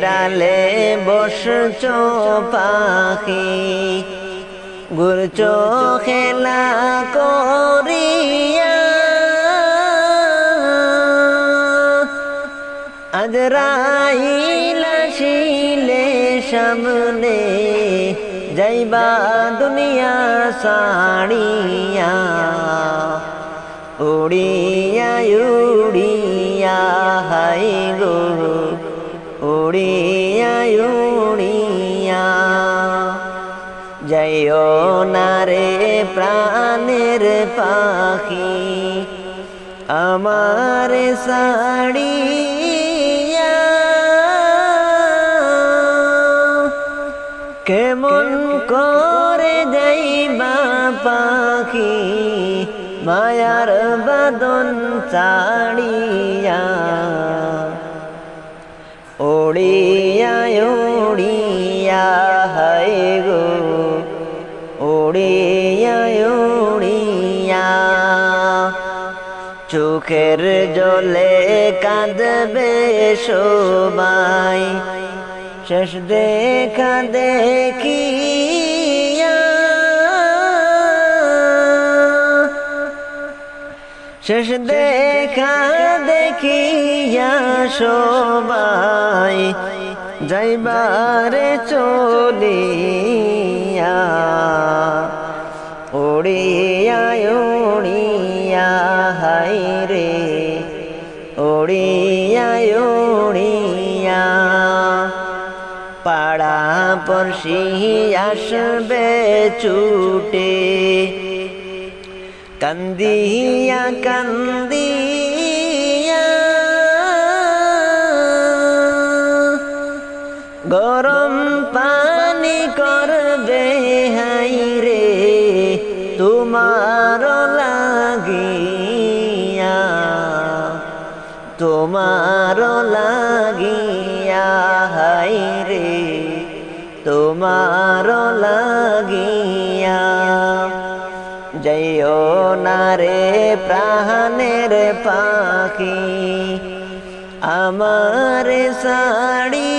ডালে বসছ পাখি ঘুরছো খেলা করিয়া আজরাইল আসিলে সামনে যাইবা দুনিয়া ছাড়িয়া উড়িয়া উড়িয়া হাই গো উড়িয়া উড়িয়া যাইও না রে প্রাণের পাখি আমার ছাড়িয়া কেমন করে যাইবা পাখি মায়ার বাদন চাড়িয়া উড়িয়া উড়িয়া হাই গো উড়িয়া উড়িয়া চোখের জলে কাঁদবে সবাই শেষ দেখা দেখিয়া শেষ দেখা দেখিয়া সবাই যাইবারে চলিয়া উড়িয়া উড়িয়া হাই রে উড়িয়া উড়িয়া পাড়া পড়শি আসবে ছুটে কান্দিয়া কান্দিয়া গরম পানি করবে হাই রে তোমার লাগিয়া তোমার লাগিয়া হাই রে তোমার লাগিয়া যাইও না রে প্রাণের পাখি আমার ছাড়িয়া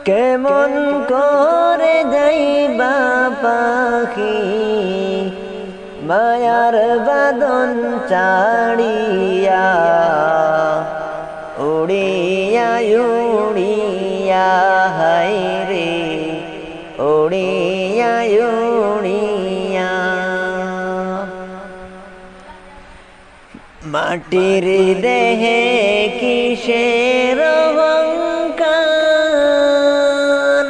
কেমন করে যাইবা পাখি মায়ার বাদন চাড়িয়া উড়িয়া উড়িয়া হাই রে উড়িয়া উড়িয়া মাটির দেহে কিসের অহংকার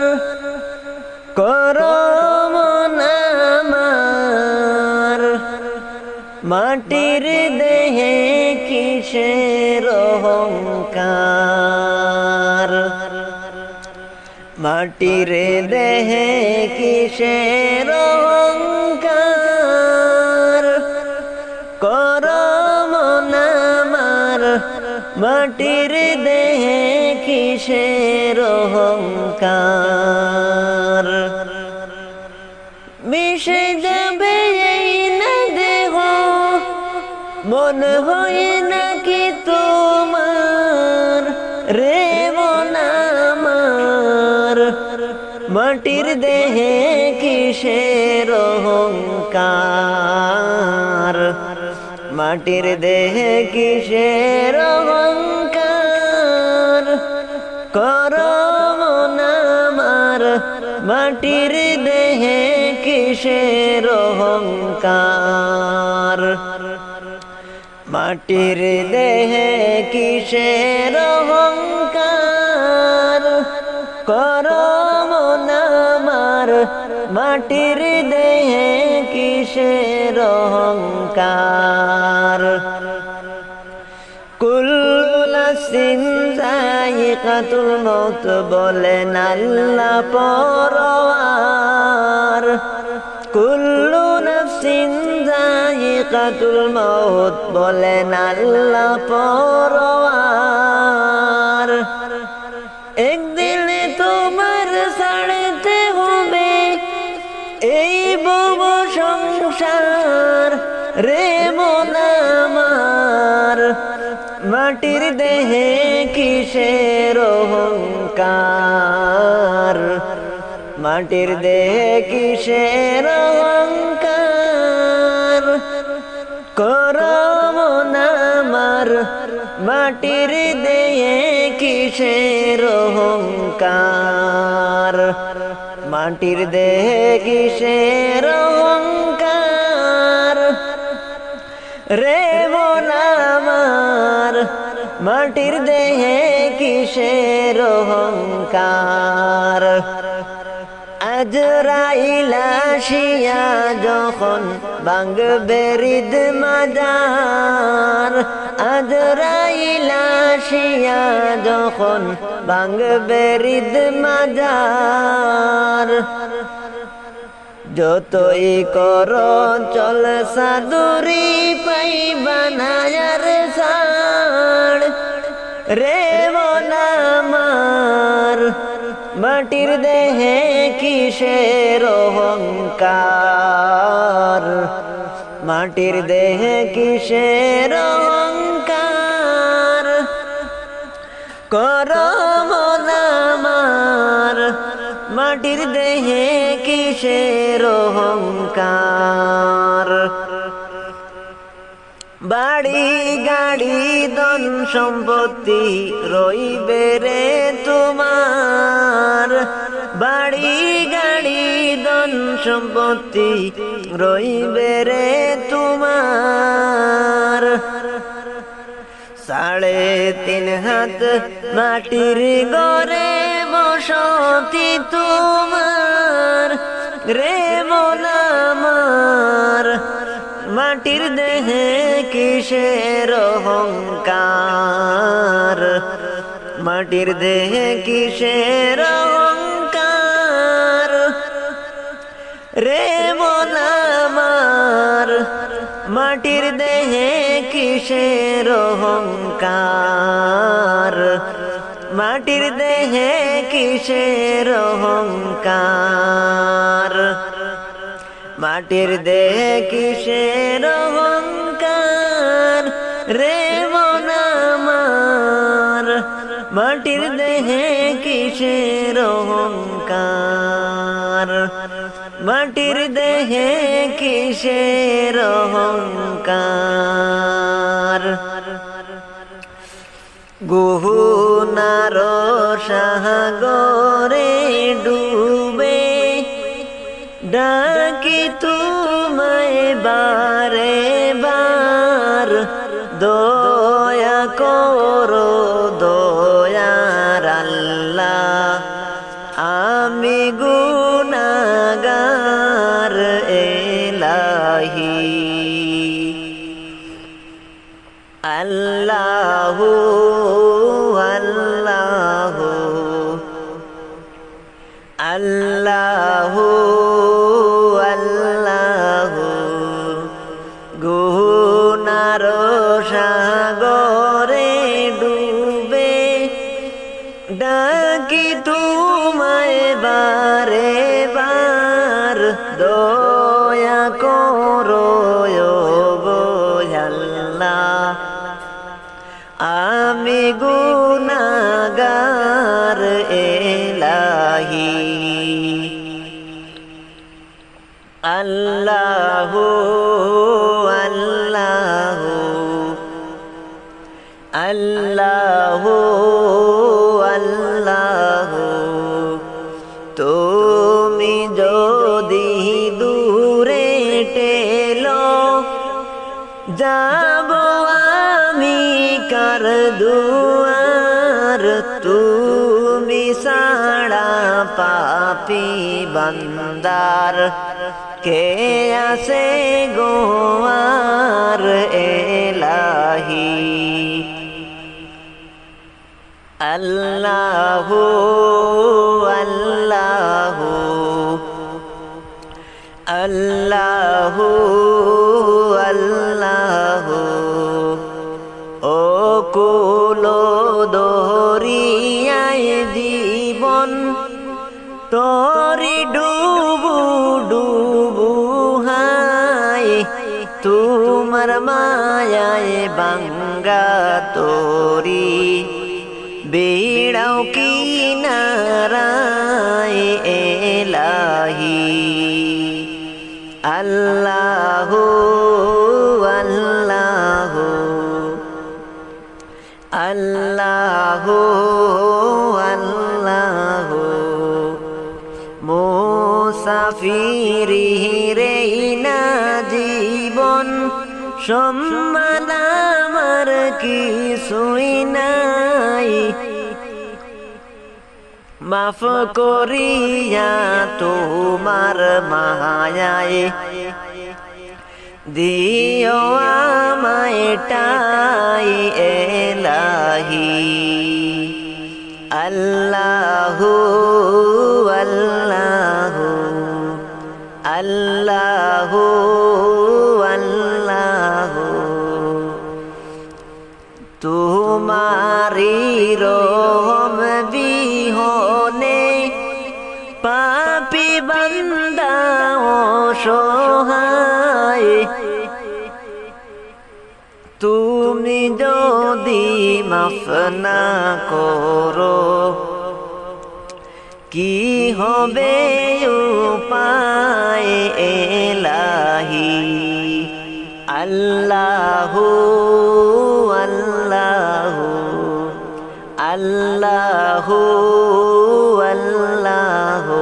করম নামার মাটির দেহে কিসের অহংকার মাটির দেহে কিসের অহংকার করম নামার মাটির দেহে কিসের অহংকার মিশে যাবে এই না দেহ মন হয় নাকি তোমার রে মন আমার মাটির দেহে কিসের অহংকার মাটির দেহে কিসের অহংকার করম নামার মাটির দেহে কিসের অহংকার মাটির দেহে কিসের অহংকার করম নামার মাটির দেহে কিসের কিসের অহংকার কুল্লু নাফসিন যায়িকাতুল মউত বলেন আল্লাহ পরওয়ার কুল্লু নাফসিন যায়িকাতুল মউত বলেন আল্লাহ পরওয়ার একদিন তোমার ছাড়তে হবে এই ভব সংসার রে মন আমার মাটির দেহে কিসের অহংকার মাটির দেহে কিসের অহংকার করম আমার মাটির দেহে কিসের অহংকার মাটির দেহে কিসের অহংকার রে মন আমার মাটির দেহে কিসের অহংকার আজরাইল আসিয়া যখন ভাঙবে হৃদ মাজার আজরাইল আসিয়া যখন ভাঙবে হৃদ মাজার যতই কর চল সাদুরি পাইবা না আর ছাড় রে মন আমার মাটির দেহে কিসের অহংকার মাটির দেহে কিসের অহংকার করম আমার মাটির দেহে কিসের অহংকার বাড়ি গাড়ি ধন সম্পত্তি রইবে রে তোমার বাড়ি গাড়ি ধন সম্পত্তি রইবে রে তোমার 3.5 হাত মাটির ঘরে বসতি তোমার রে মন আমার মাটির দেহে কিসের অহংকার মাটির দেহে কিসের অহংকার রে মন আমার মাটির দেহে কিসের অহংকার মাটির দেহে কিসের অহংকার মাটির দেহে কিসের অহংকার রে মন আমার মাটির দেহে কিসের অহংকার মাটির দেহে কিসের অহংকার গুনার সাগরে ডুবে ডাকি তোমায় বারে বার দয়া করো দয়ার আল্লাহ আমি গুনাহগার ইলাহি আল্লাহু আল্লাহু আল্লাহু আল্লাহু গুনার সাগরে ডুবে ডাকি তোমায় বারে বার দয়া করো গো আল্লাহ আমি গুনাহগার ইলাহি আল্লাহু আল্লাহু আল্লাহু আল্লাহু তুমি যদি দূরে টেলো যাব আমি কার দুয়ার তুমি সাড়া পাপি বান্দার কে আছে গোয়ার এলাহি আল্লাহু আল্লাহু আল্লাহু আল্লাহু ও কুলো দরিয়ায় জীবন তোরি ডুবু ডুবু হায় তোমার মায়ায় বাঙ্গা তোরি বেড়াও কিনারায় এলাহি আল্লাহু আল্লাহু আল্লাহু আল্লাহু মুসাফিরি রে না জীবন সম্মান আমার কিছুই নাই মাফ করিয়া তোমার মায়ায় দিও আমায় টাই এলাহি আল্লাহু আল্লাহু আল্লাহু আল্লাহু তোমারি রহম বিহনে পাপী বান্দা অসহায় তুমি যদি মাফ না করো কি হবে উপায় এলাহি আল্লাহু আল্লাহু আল্লাহু আল্লাহু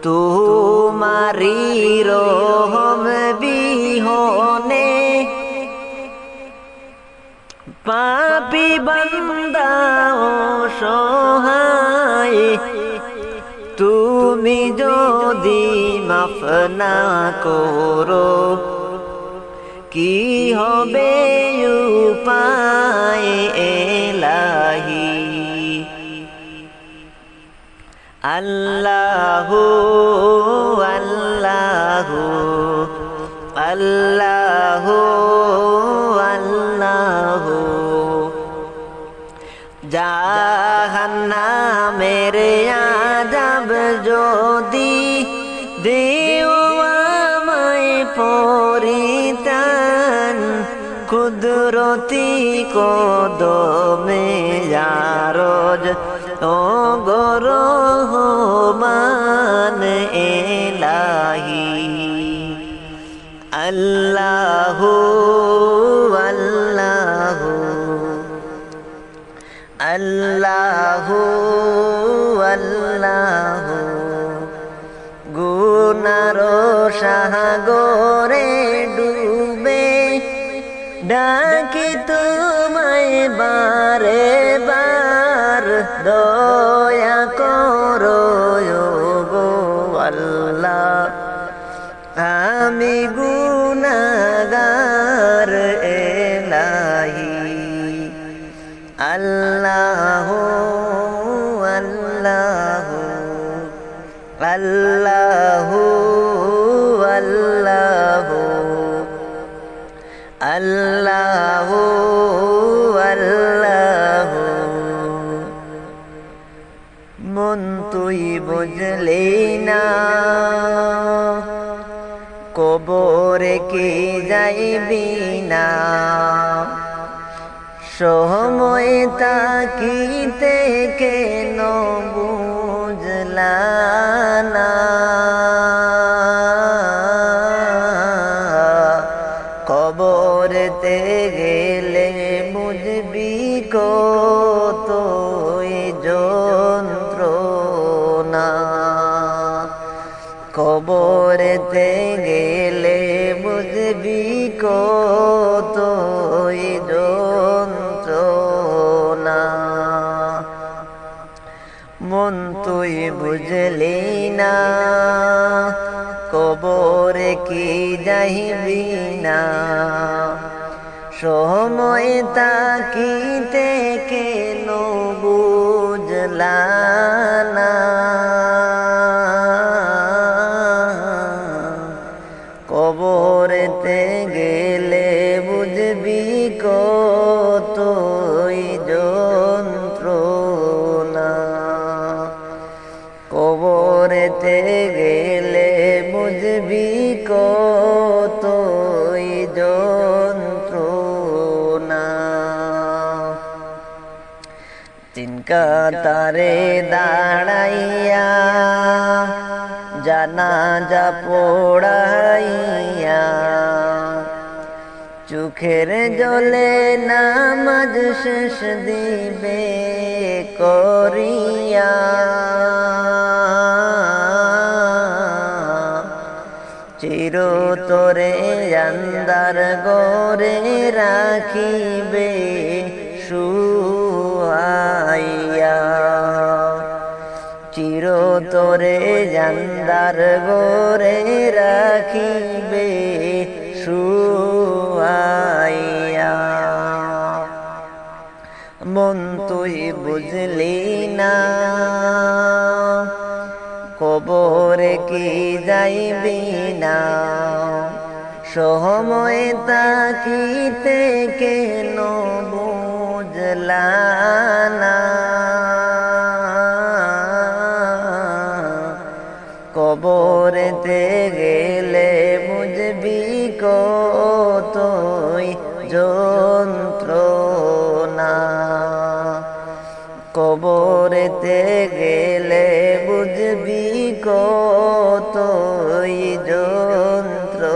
তোমারি রহম বিহনে পাপী বান্দা অসহায় তুমি যদি মাফ না করো কি হবে উপায় এলাহি আল্লাহু আল্লাহু আল্লাহু আল্লাহু জাহান্নামের আযাব যদি দেও আমায় পরিত্রাণ কুদরতি কদমে জারজ ও গরহমান এলাহি আল্লাহু আল্লাহু আল্লাহু আল্লাহু গুনার সাগরে ডুবে ডাকি তোমায় বারে বার দয়া করো গো আল্লাহ আমি গুনাহগার এলাহি আল্লাহু আল্লাহু আল্লাহু আল্লাহু আল্লাহু আল্লাহু মন তুই বুঝলি না কবরে কি যাইবি না সময় তাকিতে কেন বুঝলা না কবরেতে গেলে বুঝবি কত যন্ত্রণা কবরেতে গেলে বুঝবি কত যন্ত্রণা মন তুই বুঝলি না কবরে কি যাইবি না সময় তাকিতে কেন বুঝলা না কবরেতে গেলে বুঝবি কতই যন্ত্রণা কবরেতে গেলে বুঝবি কতই যন্ত্রণা তিন কাতারে দাঁড়াইয়া জানাজা পড়াইয়া চোখের জলে নামাজ শেষ দিবে করিয়া চিরতরে আন্দার গরে রাখিবে শুয়াইয়া চিরতরে আন্দার গরে রাখিবে শুয়াইয়া মন তুই বুঝলি না কবরে কি যাইবি না সময় তাকিতে কেন বুঝলা না কবরেতে গেলে বুঝবি কতই যন্ত্রণা কবরেতে গেলে বুঝবি কতই যন্ত্রণা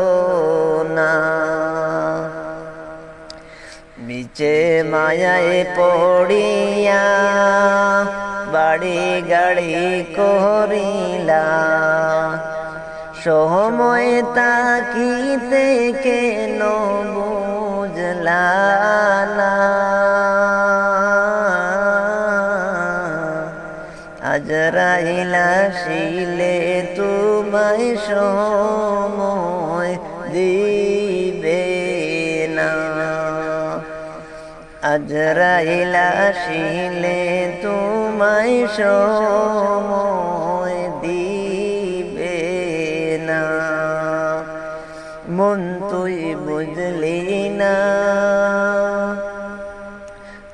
বিচে মায়ায় পড়িয়া বাড়ি গাড়ি করিলা সময় তাকিতে কেন বুঝলা না আজরাইল আসিলে তোমায় সময় দিবে না আজরাইল আসিলে তোমায় সময় দিবে না মন তুই বুঝলি না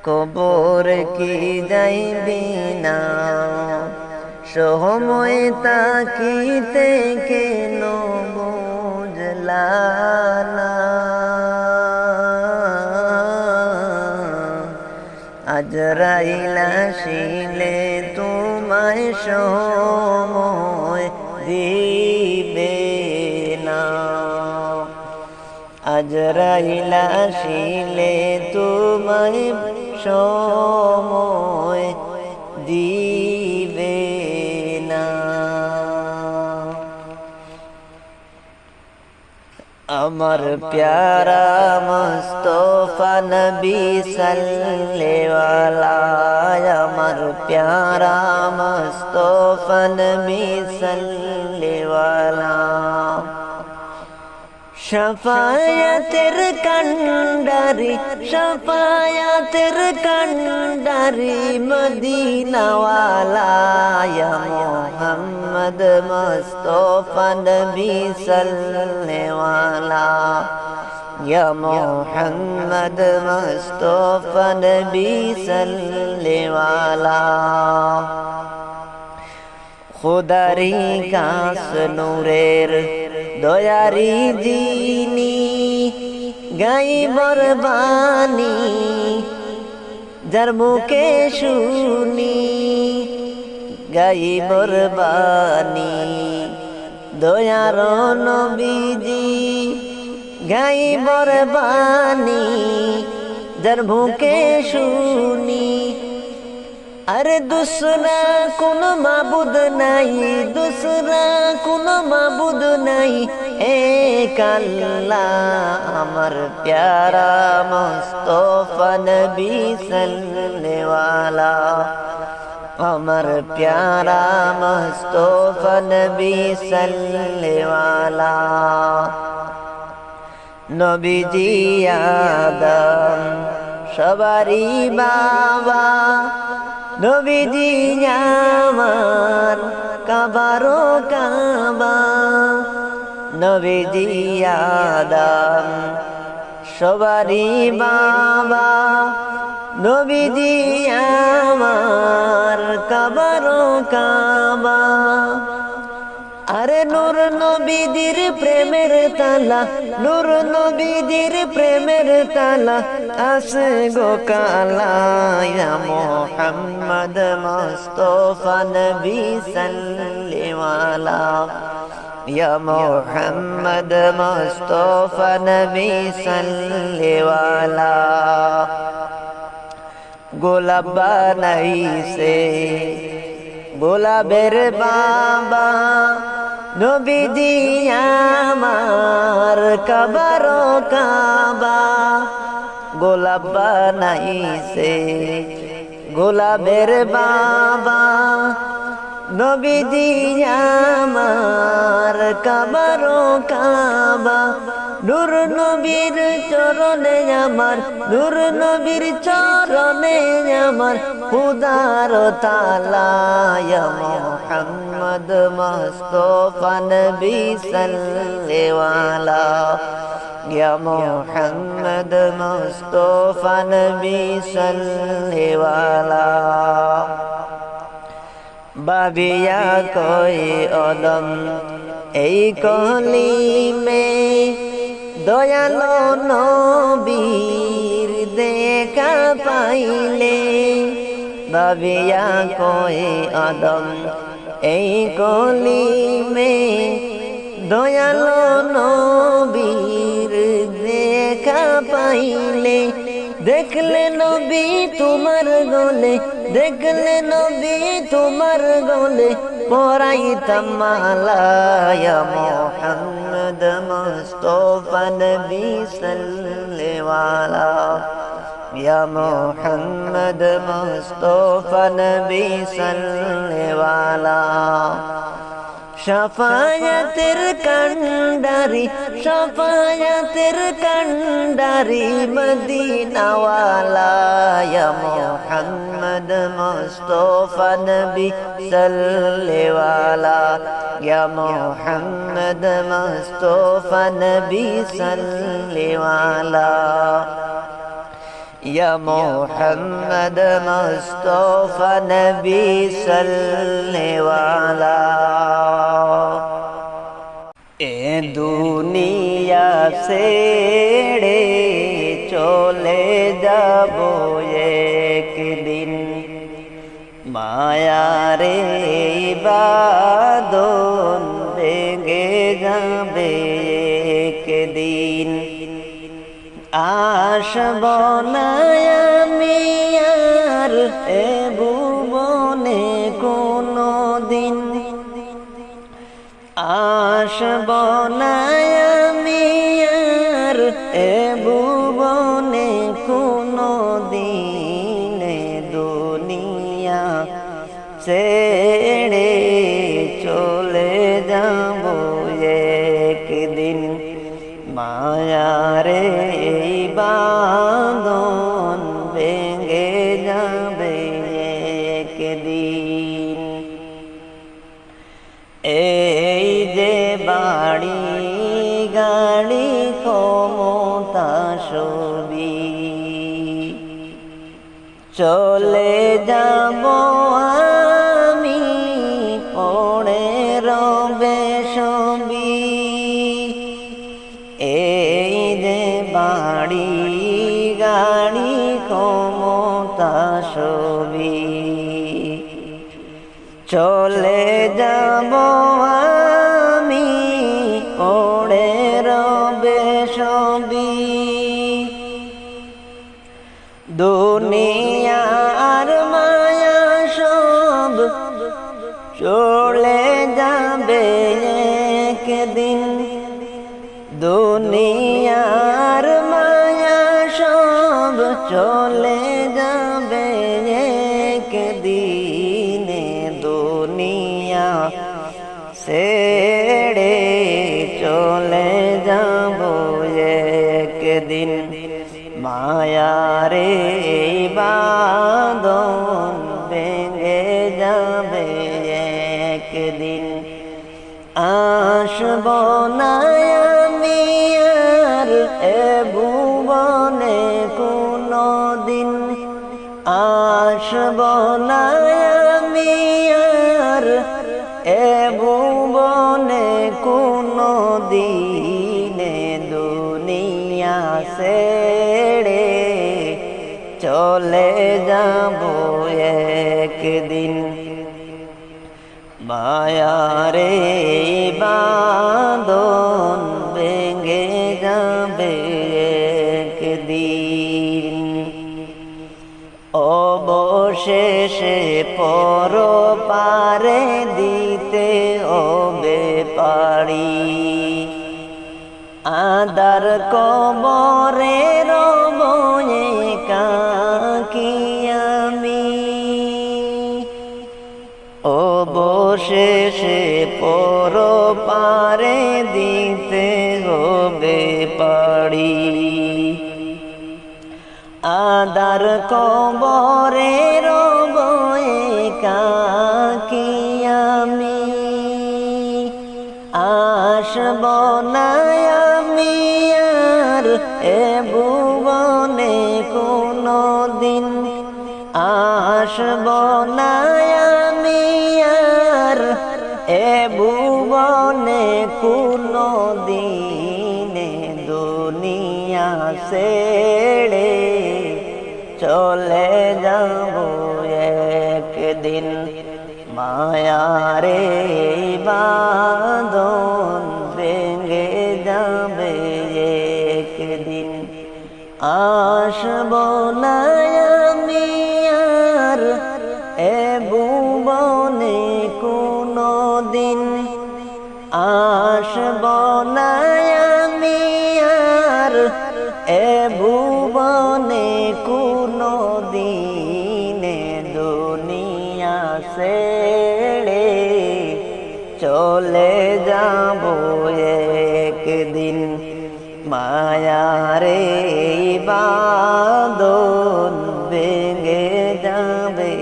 কবর কি যাইবি না সময় তাকিতে কেন বুঝলা না আজরাইল আসিলে তোমায় সময় দিবে না আজরাইল আসিলে তোমায় সময় দিবে না আমার প্যারা মুস্তাফা নবী সাল্লেওয়ালা আমার প্যারা মুস্তাফা নবী সাল্লেওয়ালা শফায়াতের কান্ডারি শফায়াতের কান্ডারি মদিনাওয়ালা ইয়া মুহাম্মদ মুস্তাফা নবী সাল্লেওয়ালা ইয়া মুহাম্মদ মুস্তাফা নবী সাল্লেওয়ালা খুদারি কাস নূরের দয়ারি জিনি গাই বরবানি যার মুখে শুনি গাই বরবানি দয়ার নবীজি গাই বরবানি যার মুখে শুনি আরে দুসরা কোনো মাবুদ নাই দুসরা কোনো মাবুদ নাই এক আল্লাহ আমার প্যারা মুস্তাফা নবী সাল্লেওয়ালা আমার প্যারা মুস্তাফা নবী সাল্লেওয়ালা নবীজি আদম সবারই বাবা নবীজি আমার কাবারো কাবা নবীজি আদম সবারই বাবা নবীজি আমার কাবারো কাবা আরে নূর নবীজির প্রেমের তালা নূর নবীজির প্রেমের তালা আসে গো কালা ইয়া মুহাম্মদ মুস্তাফা নবী সাল্লেওয়ালা ইয়া মুহাম্মদ মুস্তাফা নবী সাল্লেওয়ালা গোলাপ বানাইছে গোলাপের বাবা নবীজি আমার কাবারো কাবা গোলাপ বানাইছে গোলাপের বাবা নবীজি আমার কাবারো কাবা নূর নবীর চরণে আমার নূর নবীর চরণে আমার খুদার তালা ইয়া মুহাম্মদ মুস্তাফা নবী সাল্লেওয়ালা ইয়া মুহাম্মদ মুস্তাফা নবী সাল্লেওয়ালা বাবিয়া কোই অদম এই কলিমে দয়ালো নবীর দেখা পাইলে বাবিয়া কোই অদম এই কলিমে দয়ালো নবীর দেখা পাইলে দেখলে নবী তোমার গলে দেখলে নবী তোমার গলে পরাইতাম মালা ইয়া মুহাম্মদ মুস্তাফা নবী সাল্লেওয়ালা ইয়া মুহাম্মদ মুস্তাফা নবী সাল্লেওয়ালা শাফায়াতের কান্ডারি শাফায়াতের কান্ডারি মদিনাওয়ালা ইয়া মুহাম্মদ মুস্তাফা নবী সাল্লেওয়ালা ইয়া মুহাম্মদ মুস্তাফা নবী সাল্লেওয়ালা ইয়া মুহাম্মদ মুস্তাফা নবী সাল্লেওয়ালা এ দুনিয়া ছেড়ে চলে যাব একদিন মায়ারে বাঁধন ভেঙে যাবে একদিন আসব না আমি আর এ ভুবনে কোনো দিন আসব না আমি আর এ ভুবনে কোনো দিন দুনিয়া ছেড়ে চলে যাব একদিন মায়ারে বাঁধন ভেঙে যাবে একদিন এই যে বাড়ি গাড়ি ক্ষমতা সবই চলে যাব আমি পড়ে রবে সবই এই যে বাড়ি গাড়ি ক্ষমতা সবই চলে যাব আমি পড়ে রবে সবই দুনিয়ার মায়া সব চলে যাবে একদিন দুনিয়ার মায়া সব চলে যাবে একদিন মায়ারে বাঁধন ভেঙে যাবে একদিন। আসব না আমি আর এ ভুবনে কোনো দিন, আসব না আমি আর এ ভুবনে কোনো দিনে। দুনিয়া ছেড়ে চলে যাব একদিন। মায়ারে বাঁধন ভেঙে যাবে একদিন। অবশেষে পরপারে দিতে হবে পারি। আদার কবরে রব একাকী আমি। অবশেষে পরপারে দিতে হবে পারি। আদার কবরে রব একাকী আমি। আসব না আমি আর এ ভুবনে কোনো দিন, আসব না আমি আর এ ভুবনে কোনো দিনে। দুনিয়া ছেড়ে চলে যাব একদিন। মায়ারে বাঁধন ভেঙে যাবে একদিন। আসব না আমি আর এ ভুবনে কোনো দিন, আসব না আমি আর এ ভুবনে কোনো দিনে। দুনিয়া ছেড়ে চলে যাব একদিন। মায়ারে বাঁধন ভেঙে যাবে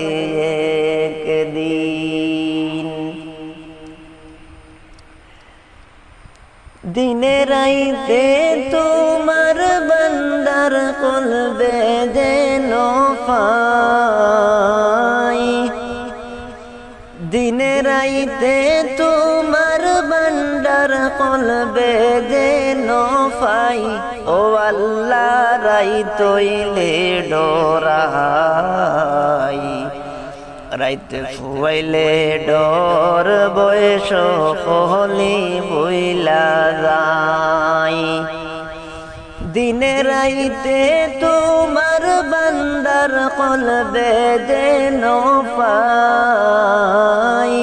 একদিন। দিনে রাইতে তোমার বান্দার কলবে যেন পাই। দিনে রাইতে তোমার বান্দার কলবে যেন পাই। ও আল্লাহ রাইত হইলে ডরাই। রাইতে ফুয়াইলে ডর বয়স হলি বইলা যাই। দিনে রাইতে তোমার বান্দার কলবে যেন পাই।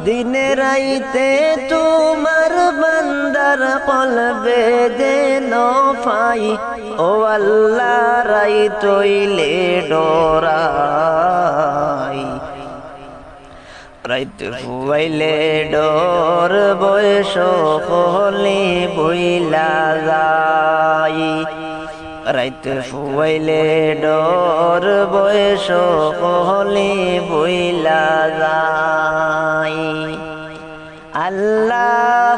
দিনে রাইতে তোমার বান্দার কলবে যেন পাই। ও আল্লাহ রাইত হইলে ডরাই। রাইতে ফুয়াইলে ডর বয়স হলি বইলা যাই। রাইতে ফুয়াইলে ডর বয়স হলি বইলা যাই। আল্লাহ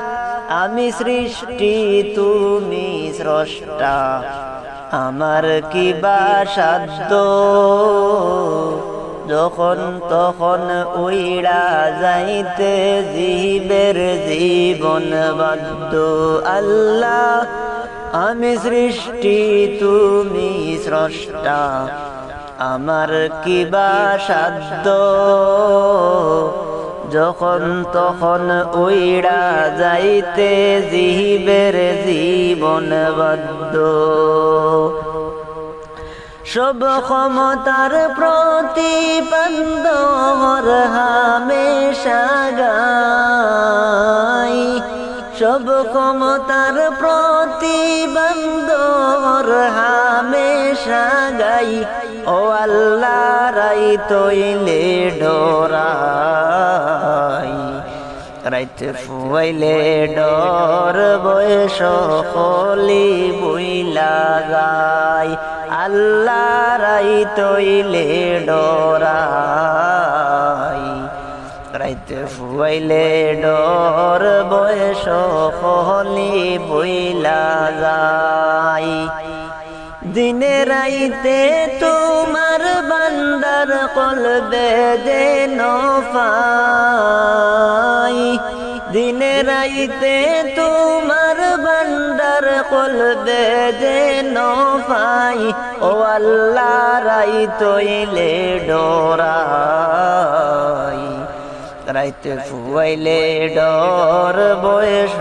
আমি সৃষ্টি তুমি স্রষ্টা, আমার কি বা সাধ্য। যখন তখন উইড়া যাইতে জীবের জীবন বাধ্য। আল্লাহ আমি সৃষ্টি তুমি স্রষ্টা, আমার কি বা সাধ্য। যখন তখন উইড়া যাইতে জীবের জীবন বাধ্য। সব ক্ষমতার প্রতিবন্ধ হামেশা গাই। সব ক্ষমতার প্রতিবন্ধ হামেশা গাই। ও আল্লাহ রাইত হইলে ডরাই। রাইতে ফুয়াইলে ডর বয়স কলি বইলা যায় আল্লাহ রাইতইলে ডরাই রাইতে ফুয়াইলে ডর বয়স কলি বইলা যায় দিনে রাইতে তোমার বান্দার কলবে যেন পাই দিনে রাইতে তোমার বান্দার কলবে যেন পাই ও আল্লাহ রাইতইলে ডরাই রাইতে ফুয়াইলে ডর বয়স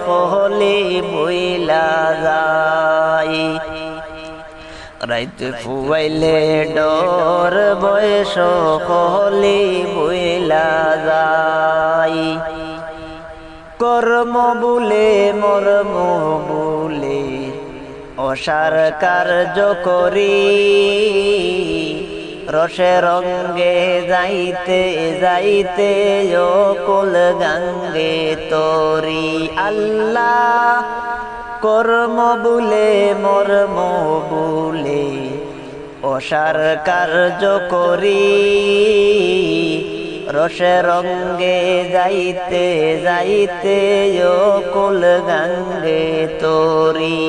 কলি বইলা যায় রাইতে ফুয়াইলে ডর বয়স কলি বইলা যায় কর্ম বুলে মর্ম বুলে অসার কার্য করি রসে রঙ্গে যাইতে যাইতে অকুল গঙ্গে তরি আল্লাহ কর্ম বুলে মর্ম বুলে অসার কার্য করি রসে রঙ্গে যাইতে যাইতে অকুল গঙ্গে তরি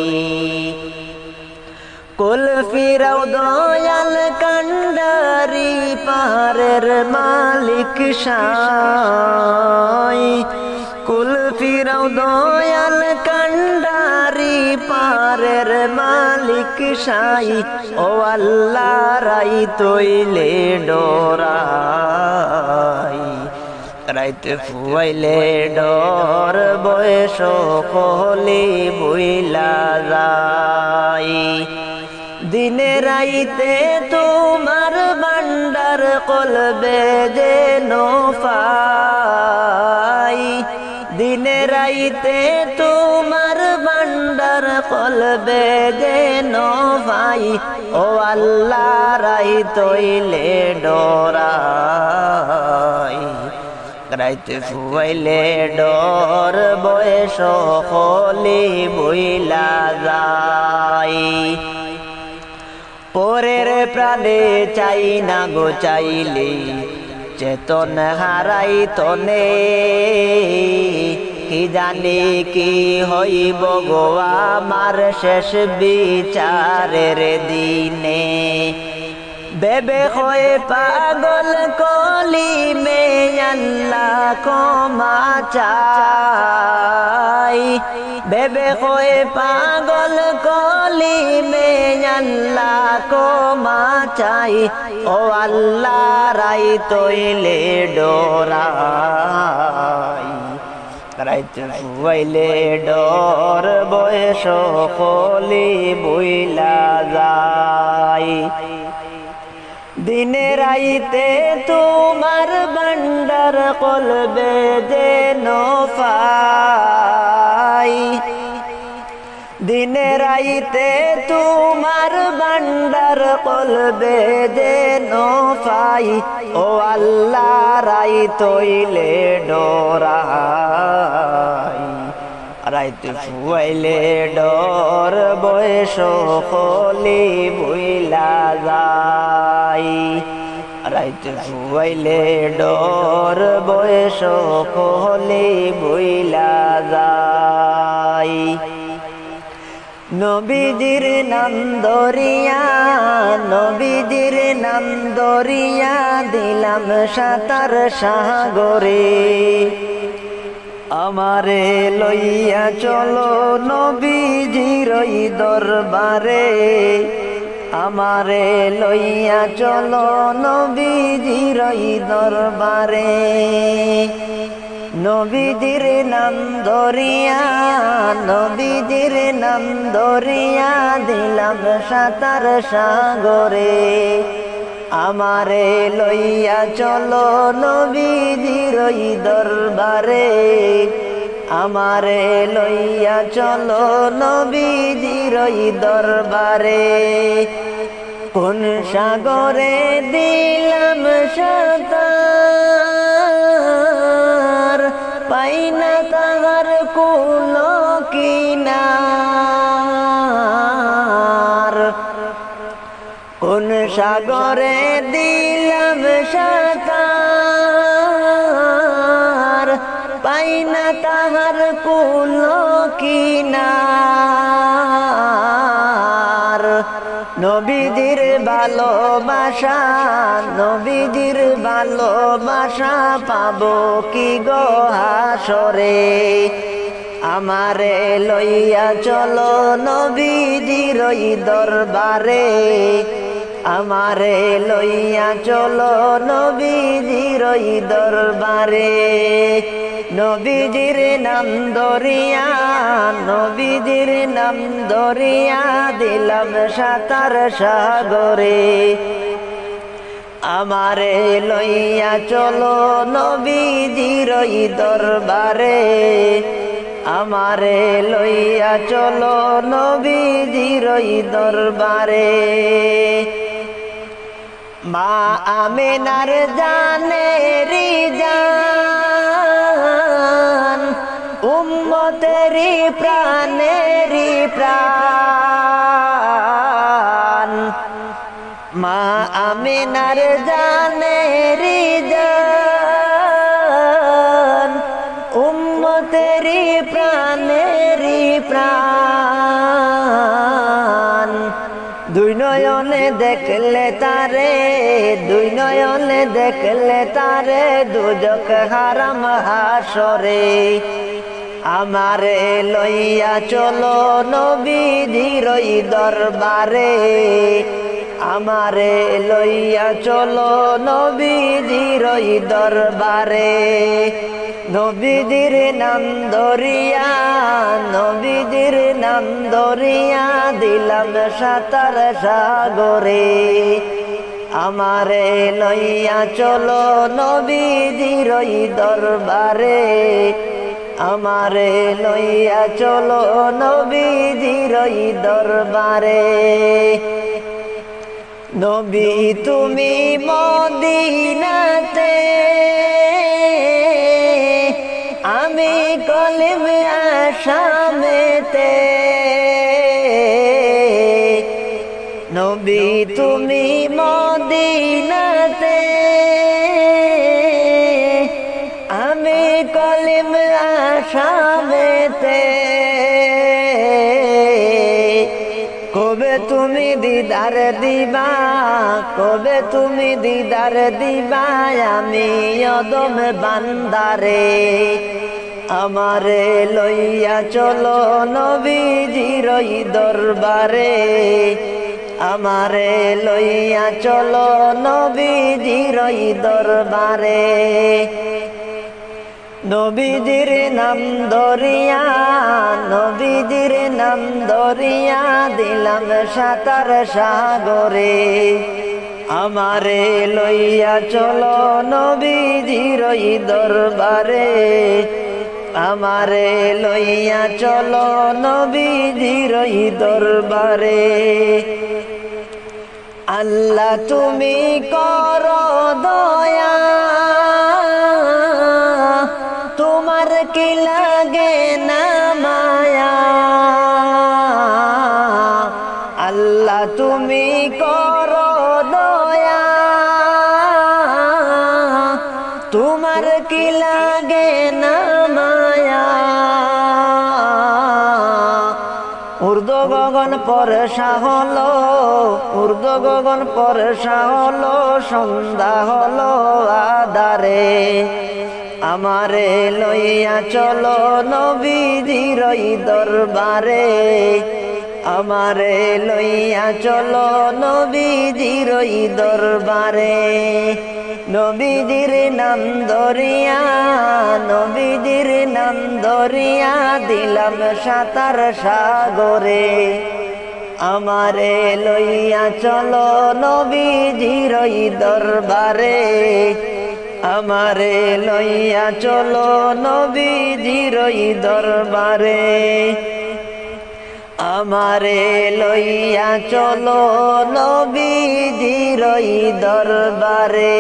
কুল ফিরাও দয়াল কান্ডারি পাহাড়ের মালিক সাই কুল ফিরাও দয়াল কান্ডারি পাহাড়ের মালিক সাই ও আল্লাহ রাইতইলে ডরাই রাইতে ফুয়াইলে ডর বয়স কলি বইলা যায় দিনে রাইতে তোমার বান্দার কলবে যেন পাই দিনে রাইতে তোমার বান্দার কলবে যেন পাই ও আল্লাহ রাইতইলে ডরাই রাইতে ফুয়াইলে ডর বয়স কলি বইলা যায় পরের প্রাণে চাই না গো চাইলে চেতন হারাই তনে কি জানি কি হইব গো আমার শেষ বিচারের দিনে বেবে হয়ে পাগল কলি মে আল্লাহ ক্ষমা চাই বেবে হয়ে পাগল কলি মে আল্লাহ ক্ষমা চাই ও আল্লাহ রাইতইলে ডরাই রাইতে ফুয়াইলে ডর বয়স কলি বইলা যায় দিনে রাইতে তোমার বান্দার কলবে যেন পাই দিনে রাইতে তোমার বান্দার কলবে যেন পাই ও আল্লাহ রাইতইলে ডরাই রাইতে ফুয়াইলে ডর বয়স কলি বইলা যায় রাইতে ফুয়াইলে ডর বয়স কলি বইলা যায় নবীজির নাম দরিয়া নবীজির নাম দরিয়া দিলাম সাঁতার সাগরে আমারে লইয়া চলো নবীজির দরবারে আমারে লইয়া চলো নবীজির দরবারে নবীজির নাম দরিয়া নবীজির নাম দরিয়া দিলাম সাঁতার সাগরে আমারে লইয়া চলো নবীজির দরবারে আমারে লইয়া চলো নবীজির দরবারে কোন সাগরে দিলাম সাঁতার সাগরে দিলাম সাঁতার পাই না তাহার কুল কিনার নবীজির ভালোবাসা নবীজির ভালোবাসা পাবো কি গো হাসরে আমারে লইয়া চলো নবীজির ওই দরবারে আমারে লইয়া চলো নবীজির ওই দরবারে নবীজির নাম দরিয়া নবীজির নাম দরিয়া দিলাম সাঁতার সাগরে আমারে লইয়া চলো নবীজির ওই দরবারে আমারে লইয়া চলো নবীজির ওই দরবারে মা আমিনার জানেরি জান উম্মতেরি প্রাণেরি প্রাণ মা আমিনার জানেরি জান উম্মতেরি প্রাণেরি প্রাণ দুই নয়নে দেখলে তারে দুই নয়নে দেখলে তারে দুজক হারাম হাসরে আমারে লইয়া চলো নবীজির ওই দরবারে আমারে লইয়া চলো নবীজির ওই দরবারে নবীজির নাম দরিয়া নবীজির নাম দরিয়া দিলাম সাঁতার সাগরে আমারে লইয়া চলো নবীজির ওই দরবারে আমারে লইয়া চলো নবীজির ওই দরবারে নবী তুমি মদিনাতে আমি কলমে আসামেতে নবী তুমি মদিনাতে আমি কলমে আসামেতে কবে তুমি দিদার দিবা কবে তুমি দিদার দিবা আমি অদম বান্দারে আমারে লইয়া চলো নবীজির ওই দরবারে আমারে লইয়া চলো নবীজির ওই দরবারে নবীজির নাম দরিয়া নবীজির নাম দরিয়া দিলাম সাঁতার সাগরে আমারে লইয়া চলো নবীজির ওই দরবারে আমারে লইয়া চলো নবীজির ওই দরবারে আল্লাহ তুমি করো দয়া তোমার কি লাগে না মায়া আল্লাহ তুমি করো দয়া তোমার কি লাগে না মায়া উর্দু গগন পরশা হলো উর্দু গগন পরশা হলো সন্ধ্যা হলো আদারে আমারে লইয়া চলো নবীজির ওই দরবারে আমারে লইয়া চলো নবীজির ওই দরবারে নবীজির নাম দরিয়া নবীজির নাম দরিয়া দিলাম সাঁতার সাগরে আমারে লইয়া চলো নবীজির ওই দরবারে আমারে লইয়া চলো নবীজির ওই দরবারে আমারে লইয়া চলো নবীজির ওই দরবারে।